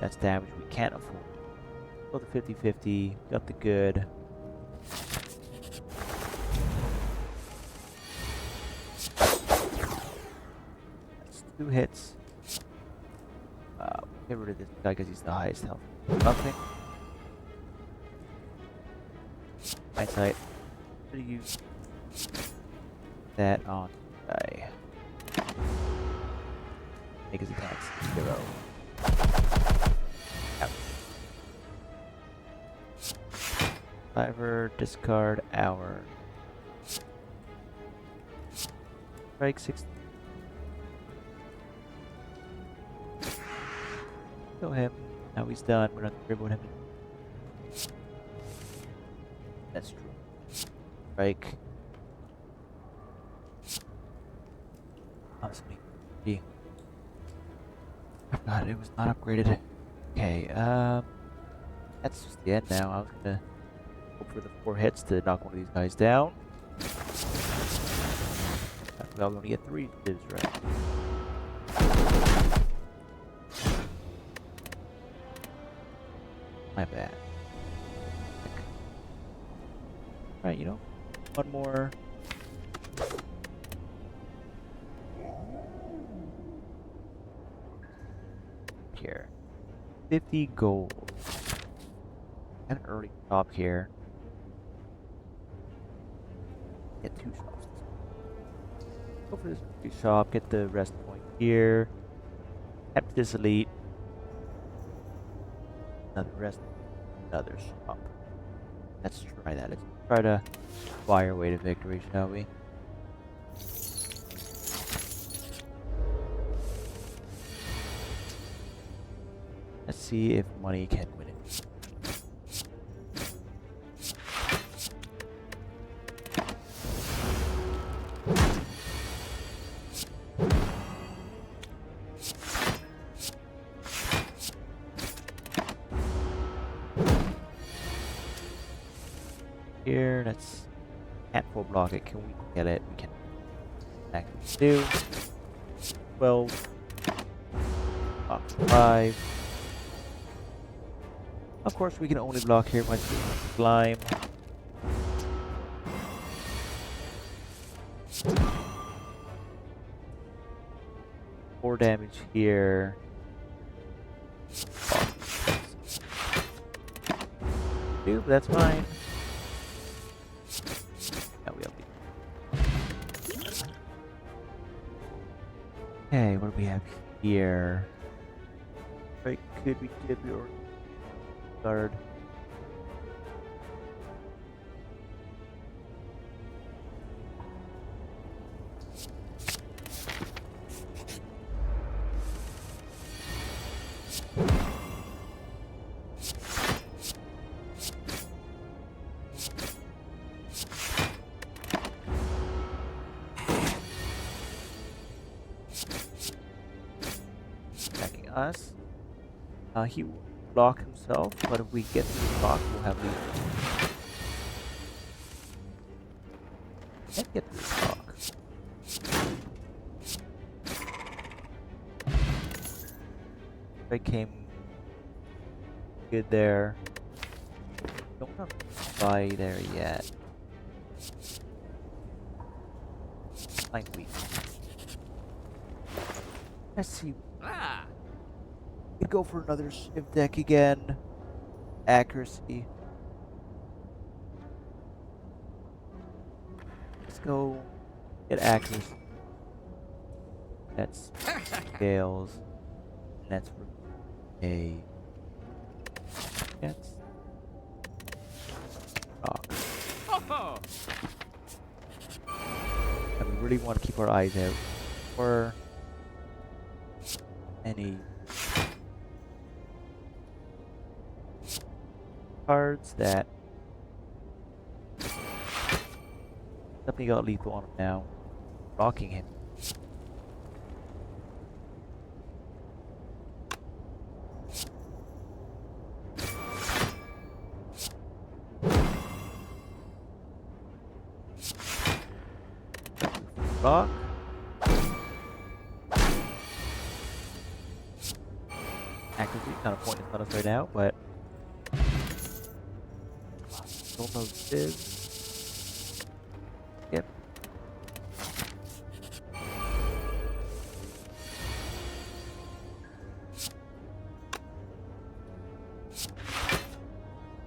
That's damage we can't afford. Go the 50-50, got the good. That's 2 hits. Get rid of this guy because he's the highest health. Nothing. Hindsight. What do you use that on guy? Make his attacks 0. Ouch. Survivor, discard our strike 60. Kill him. Now he's done. We're not worried about him. That's true. Strike. Possibly. Gee. I forgot it was not upgraded. Okay, that's just the end now. I was gonna hope for the 4 hits to knock one of these guys down. I forgot we only get 3 divs, right? My bad. Alright, you know, one more. Here. 50 gold. An early shop here. Get 2 shops. Go for this early shop, get the rest point here. Kept this elite. Another rest, another shop. Let's try that. Let's try to buy our way to victory, shall we? Let's see if money can win it. Here, let's can't full block it. Can we get it? We can actually do 12 off 5. Of course, we can only block here by slime. 4 damage here. Oh, dude, that's fine. Now we have okay, what do we have here? Right, could we dip your guard? Attacking us. He will block himself, but if we get through the block, we'll have lead. Can't get through the block. I came good there. Don't have Spire there yet. I'm weak. Let's see. Could go for another shift deck again. Accuracy. Let's go get accuracy. That's scales. That's for a. That's rock. And we really want to keep our eyes out for any cards that definitely got lethal on him now. Rocking him. Rock. Accuracy kind of pointless on us right now, but don't know what it is. Yep.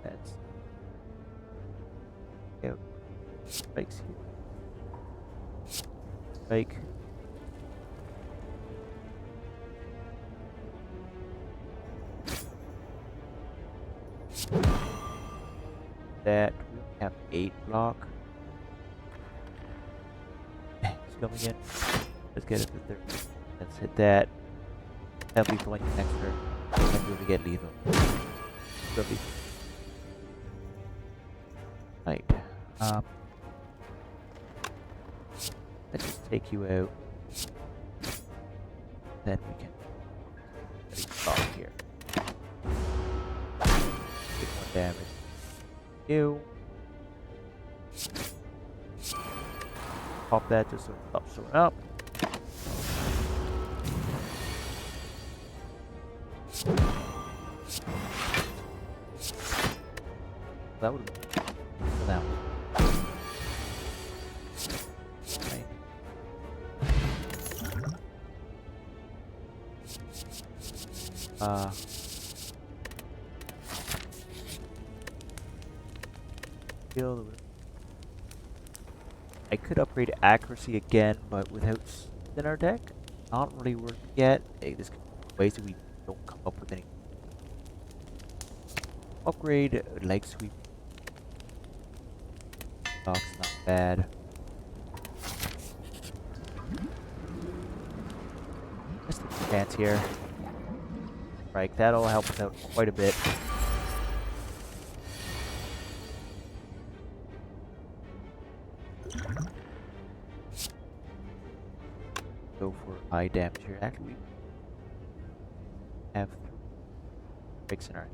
That's yep. Spikes here. Spike. That we have 8 block. He's coming in. Let's get it to 30. Let's hit that. Have lethal on your next turn. And really get lethal. Really. Right. Let's just take you out. Then we can block here. Take 1 damage. You pop that just so it stops showing up. That would have been for that one. Okay. I could upgrade accuracy again, but without in our deck, not really working yet. Hey, this could be ways that we don't come up with any. Upgrade leg sweep. Dock's not bad. Just a chance here. Right, that'll help us out quite a bit. Go for high damage here. Actually, we have 3 breaks in our.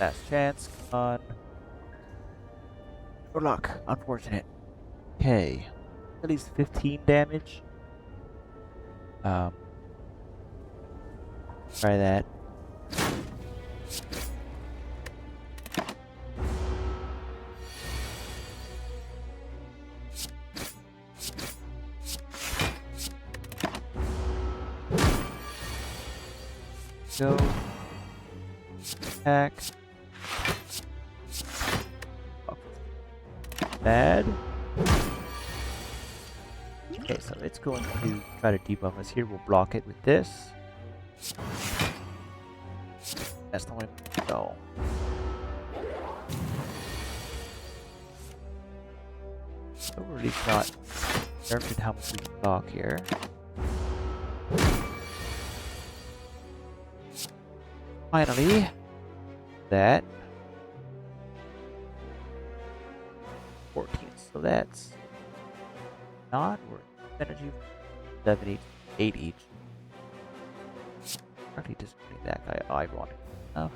Last chance. Come on. Good luck. Unfortunate. Okay. At least 15 damage. Try that. Go. Attack. Bad. Okay, so it's going to try to debuff us here. We'll block it with this. That's the way to go. So we're really not determined how much we can block here. Finally, that 14. So that's not worth energy. 7 each, 8 each. Hardly disappointing that guy. Ironic enough.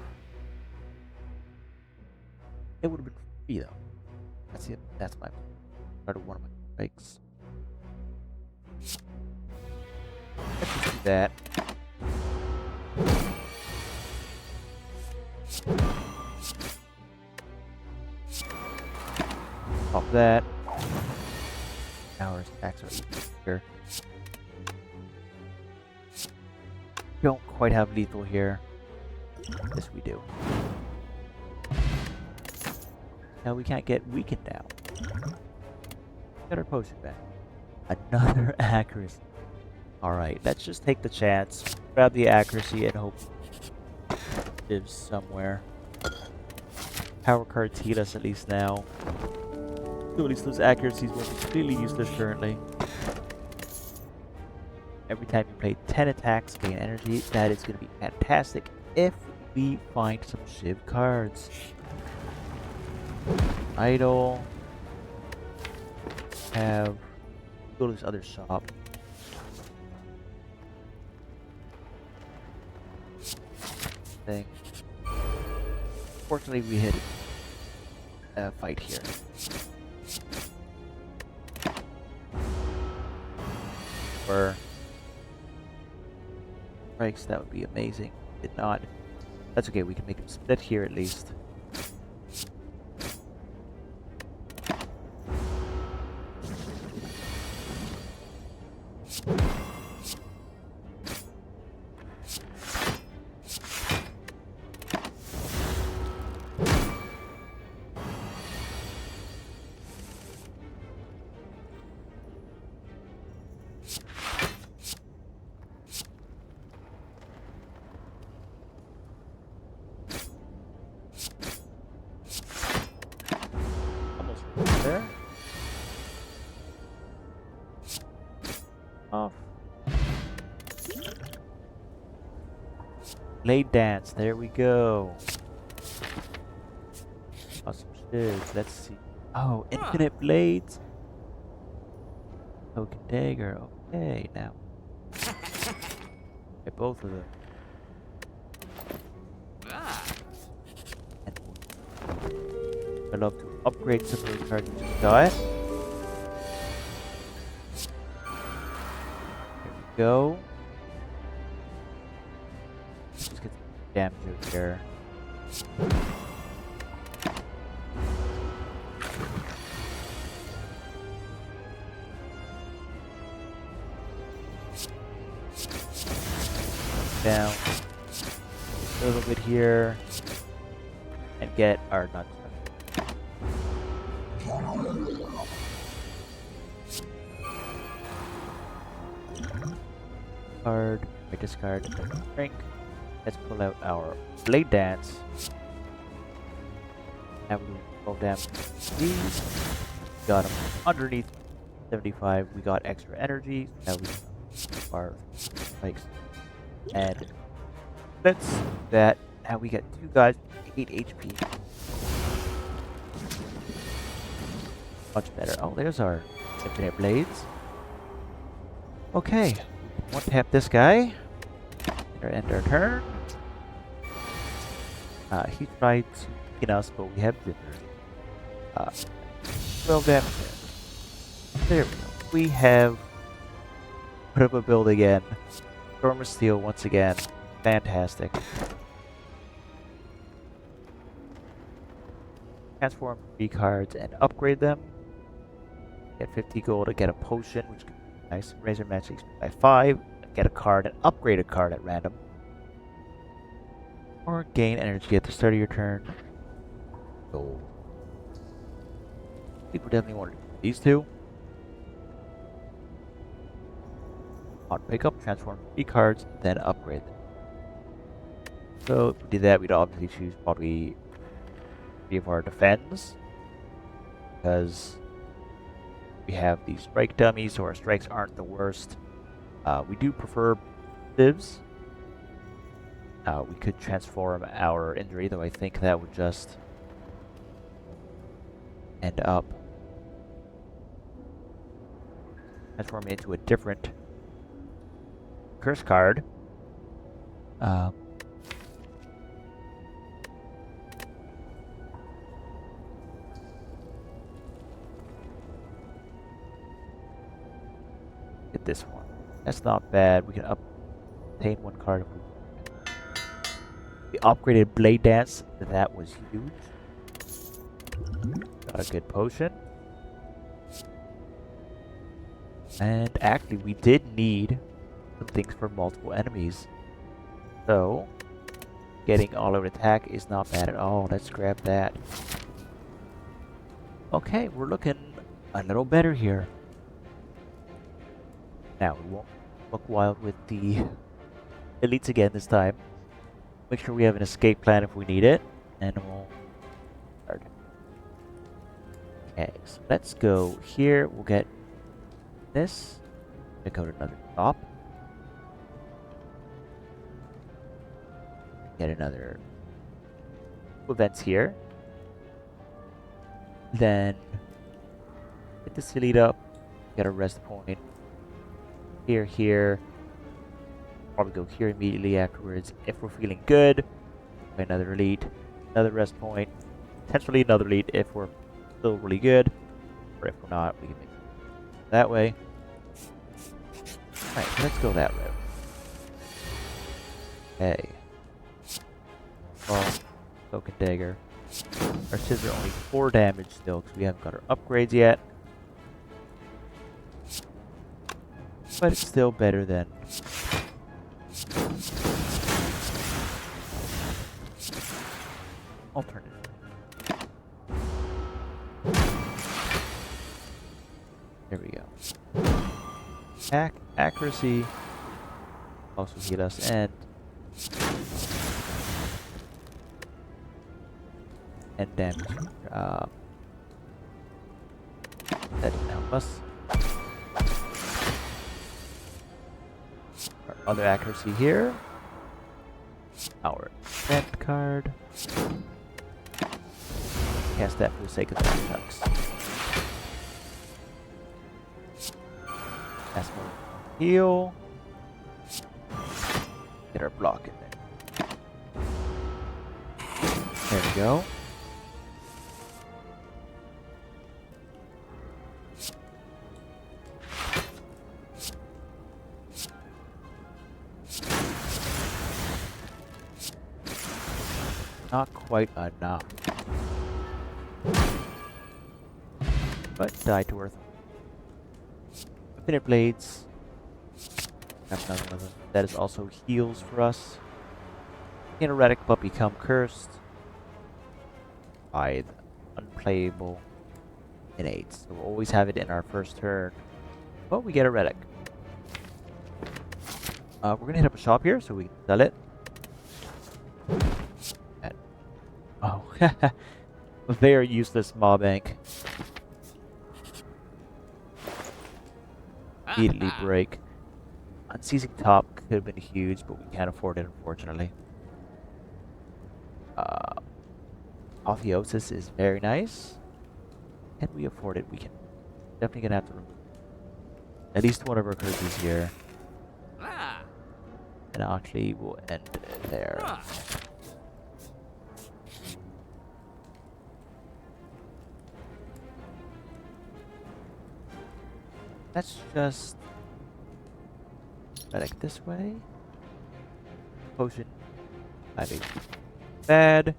It would have been free though. That's it. That's my part of one of my strikes. Let's just do that. Pop that. Our stacks are even bigger. Don't quite have lethal here. Yes, we do. Now we can't get weakened now. Get our potion back. Another accuracy. Alright, let's just take the chance. Grab the accuracy and hope it lives somewhere. Power cards heal us at least now. So at least those accuracies won't be completely useless currently. Every time you play 10 attacks, gain energy. That is going to be fantastic if we find some Shiv cards. Idle. Have. Go to this other shop. Thing. Fortunately, we hit a fight here. For strikes, that would be amazing. Did not. That's okay, we can make him split here at least. There. Off. Blade dance. There we go. Awesome shit. Let's see. Oh, infinite blades. Token dagger. Okay, now. Get both of them. I'd love to upgrade some of those cards we just got. There we go. Let's just get some damage out here. Down a little bit here and get our nuts. Card, I discard a drink. Let's pull out our blade dance. Now we roll down these. Got them underneath 75. We got extra energy. Now we have our spikes. And let's do that. Now we get 2 guys, 8 HP. Much better. Oh, there's our infinite blades. Okay. One tap this guy. End our turn. He tried to hit us, but we have dinner. 12 damage there. There we go. We have put up a build again. Storm of Steel once again. Fantastic. Transform 3 cards and upgrade them. Get 50 gold to get a potion, which could be nice. Razor Magic by 5. Get a card and upgrade a card at random. Or gain energy at the start of your turn. Gold. I think we definitely want to do these two. On pickup, transform 3 cards, then upgrade them. So if we did that, we'd obviously choose probably 3 of our defends. Because we have these strike dummies, so our strikes aren't the worst. We do prefer divs. We could transform our injury, though I think that would just end up transforming into a different curse card. Get this one. That's not bad. We can obtain 1 card if we upgraded Blade Dance. That was huge. Got a good potion. And actually, we did need some things for multiple enemies. So, getting all-out attack is not bad at all. Let's grab that. Okay, we're looking a little better here. Now, we won't look wild with the elites again this time. Make sure we have an escape plan if we need it, and we'll start. Okay, so let's go here. We'll get this. Go to another shop. Get another events here. Then get this elite up. Get a rest point. Here. Probably go here immediately afterwards. If we're feeling good, play another elite, another rest point, potentially another elite if we're still really good, or if we're not, we can make it that way. Alright, let's go that route. Okay. Well, Token Dagger. Our scissors are only 4 damage still because we haven't got our upgrades yet. But it's still better than alternative. There we go. Accuracy also heal us, and damage. That didn't help us. Our other accuracy here. Our event card. Cast that for the sake of the attacks. That's more heal. Get our block in there. There we go. Not quite enough. But died to earth. Infinite Blades. Have another one of them. That is also heals for us. Erratic but become cursed. By the unplayable innates. So we'll always have it in our first turn. But we get a relic. We're gonna hit up a shop here so we can sell it. Oh, a very useless mob bank. Immediately break. Unseizing top could have been huge, but we can't afford it, unfortunately. Apotheosis is very nice. Can we afford it? We can. Definitely gonna have to remove at least one of our curses here. And actually, we'll end it there. let's just like this way. Potion. 5 HP. Bad.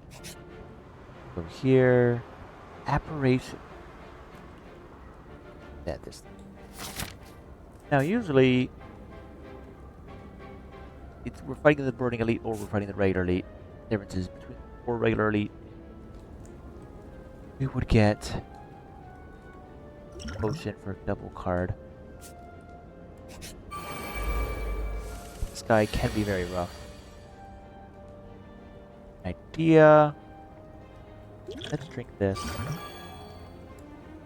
Go here. Apparition. Yeah, this. Now, usually, we're fighting the Burning Elite or we're fighting the regular Elite. Differences between or regular Elite. We would get potion for a double card. This guy can be very rough. Idea. Let's drink this.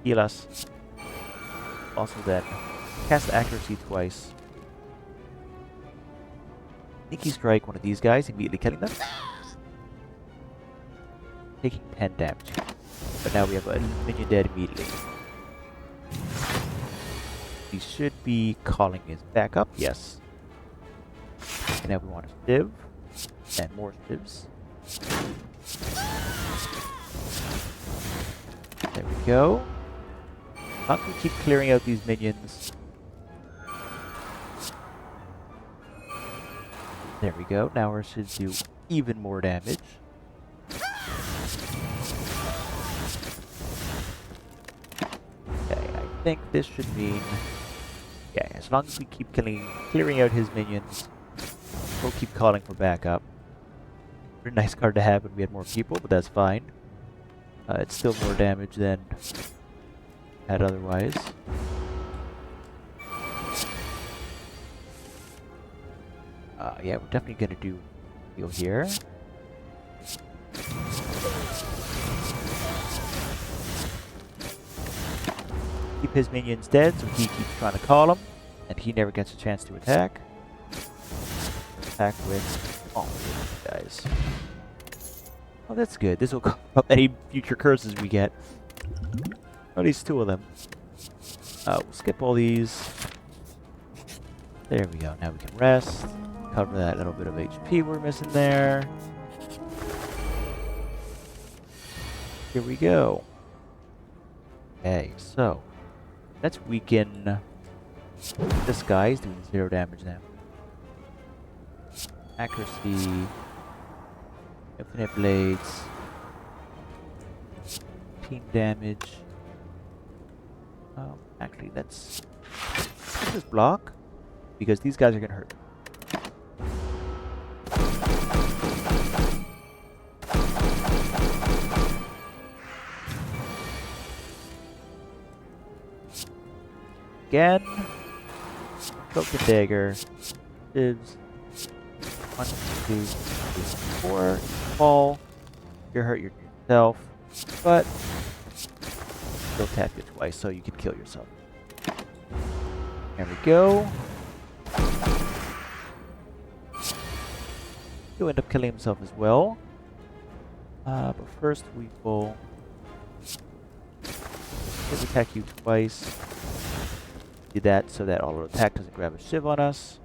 Heal us. Also then, cast accuracy twice. Sneaky strike one of these guys, immediately killing them. Taking 10 damage. But now we have a minion dead immediately. He should be calling his back up, yes. And now we want a Civ. And more Civs. There we go. Not gonna keep clearing out these minions. There we go. Now we should do even more damage. Okay, I think this should mean... Yeah, as long as we keep clearing out his minions, we'll keep calling for backup. Pretty nice card to have when we had more people, but that's fine. It's still more damage than had otherwise. Yeah, we're definitely gonna do heal here. Keep his minions dead, so he keeps trying to call them, and he never gets a chance to attack. Attack with all of these guys. Oh, that's good. This will cover up any future curses we get. At least 2 of them. We'll skip all these. There we go. Now we can rest. Cover that little bit of HP we're missing there. Here we go. Okay, so let's weaken this guy. He's doing 0 damage now. Accuracy. Infinite blades. 15 damage. Actually, let's just block because these guys are gonna hurt. Again, Cloak and Dagger, Civs, 1, 2, 3, 4, fall, you're hurt yourself, but still tap you twice so you can kill yourself. There we go. He'll end up killing himself as well. But first we will attack you twice. Do that so that auto attack doesn't grab a shiv on us.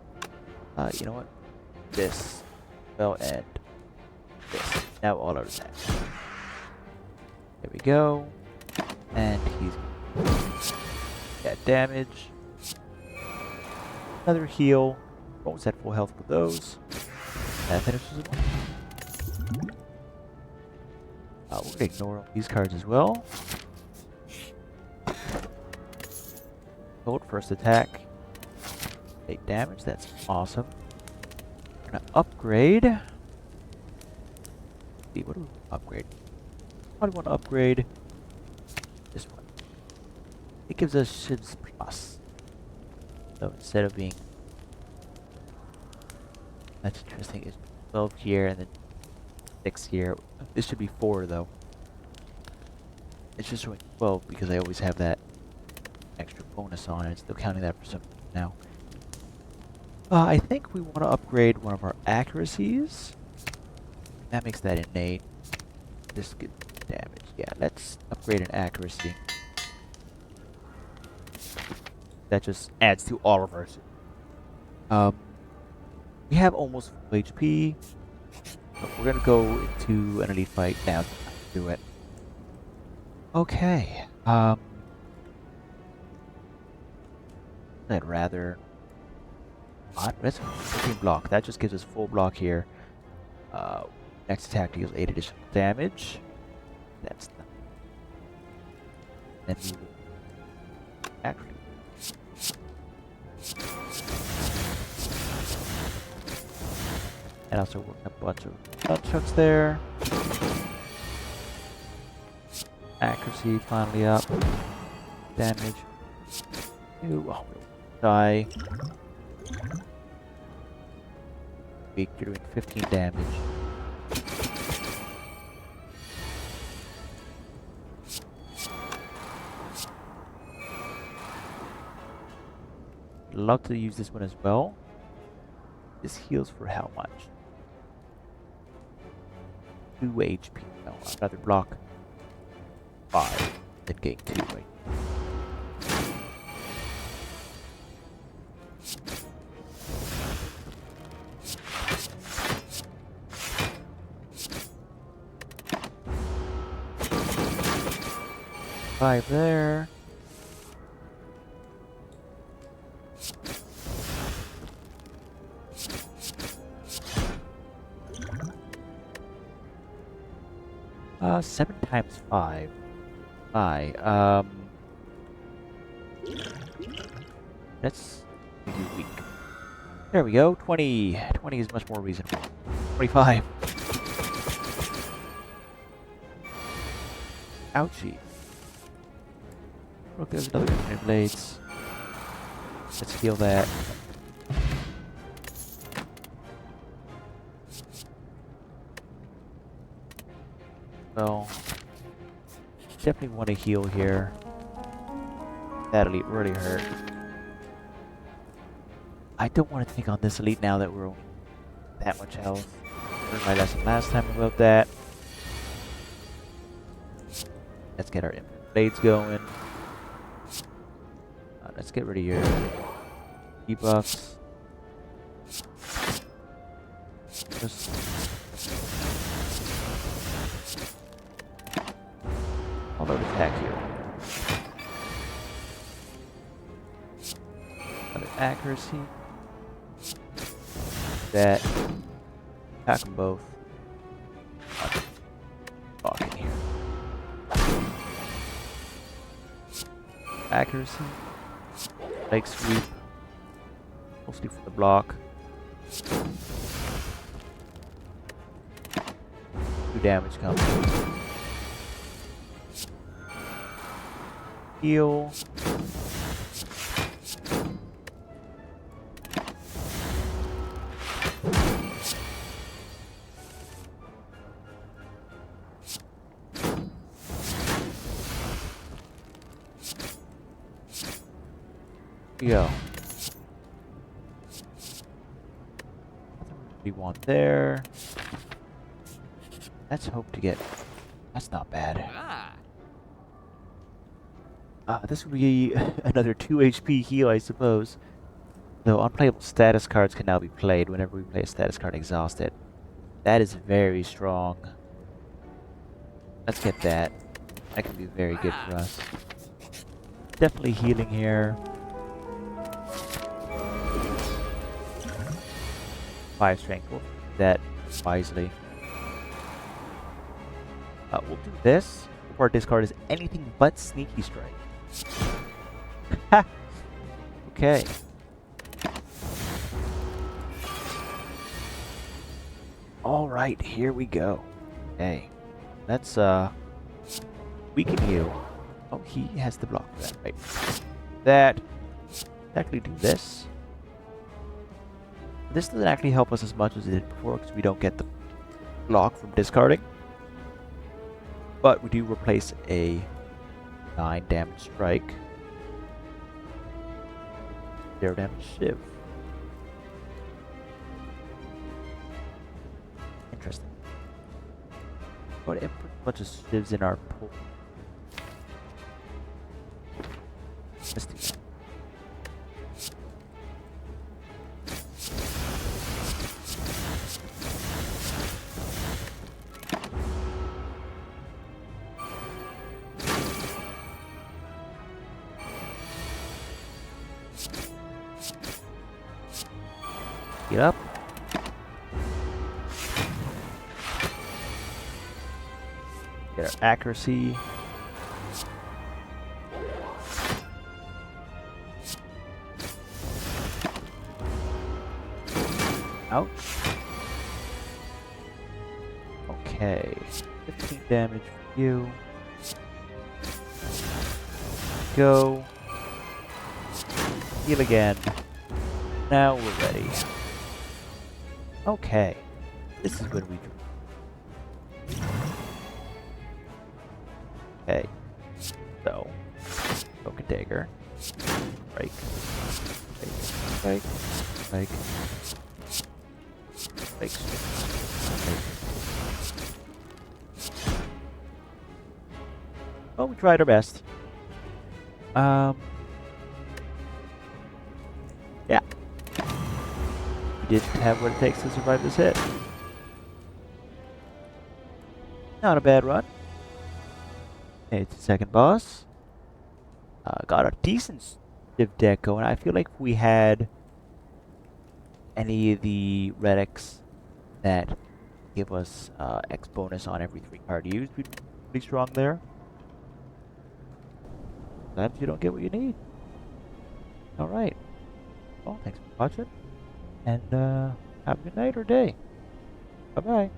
You know what? This. Well, and this. Now auto attack. There we go. And he's got damage. Another heal. Almost at full health with those. That finishes it. We're gonna ignore these cards as well. Hold first attack. Take damage. That's awesome. We're gonna upgrade. Let's see, what do we upgrade? Probably want to upgrade this one. It gives us Shivs Plus. So instead of being, that's interesting, it's 12 here and then 6 here. This should be 4 though. It's just showing 12 because I always have that extra bonus on it. Still counting that for some now. I think we want to upgrade one of our accuracies. That makes that innate. This good damage. Yeah, let's upgrade an accuracy. That just adds to all of ours. We have almost full HP. But we're gonna go into an elite fight now to do it. Okay. I'd rather not. Let's 15 block. That just gives us full block here. Next attack deals 8 additional damage. That's not. Then we will actually. And also working a bunch of gunshots there. Accuracy finally up. Damage. Ooh, oh, die. Weak, you're doing 15 damage. Love to use this one as well. This heals for how much? 2 HP. No, I'd rather block 5 than gain 2, right? Five there. Seven times 5. Let's do weak. There we go. 20. 20 is much more reasonable. 25. Ouchie. Look, there's another infinite blades. Let's heal that. Well, definitely want to heal here. That elite really hurt. I don't want to take on this elite now that we're that much health. Learned my lesson last time about that. Let's get our infinite blades going. Let's get rid of your debuffs. Just I'll load attack here. Another accuracy. That. Attack them both. Talking here. Accuracy. Leg sweep. Mostly for the block. 2 damage comes. Heal. Go. We want there. Let's hope to get. That's not bad. This would be another 2 HP heal, I suppose. Though unplayable status cards can now be played whenever we play a status card exhausted. That is very strong. Let's get that. That can be very good for us. Definitely healing here. 5 strength. We'll do that wisely. We'll do this. Before our discard is anything but Sneaky Strike. Ha! Okay. Alright, here we go. Okay. Let's weaken you. Oh, he has the block for that, right? That. Actually do this. This doesn't actually help us as much as it did before because we don't get the block from discarding. But we do replace a 9 damage strike. 0 damage shiv. Interesting. But it put a bunch of shivs in our pool. Let's do that. Get up. Get our accuracy. Ouch. Okay. 15 damage for you. Go. Heal again. Now we're ready. Okay. This is when we do. Okay. So. Broken dagger. Break. Break. Break. Break. Break. Well, we tried our best. Yeah. We didn't have what it takes to survive this hit. Not a bad run. Okay, it's the second boss. Got a decent div deck going. I feel like if we had any of the relics that give us X bonus on every 3 card used, we'd be pretty strong there. Sometimes you don't get what you need. Alright. Well, thanks for watching. And have a good night or day. Bye-bye.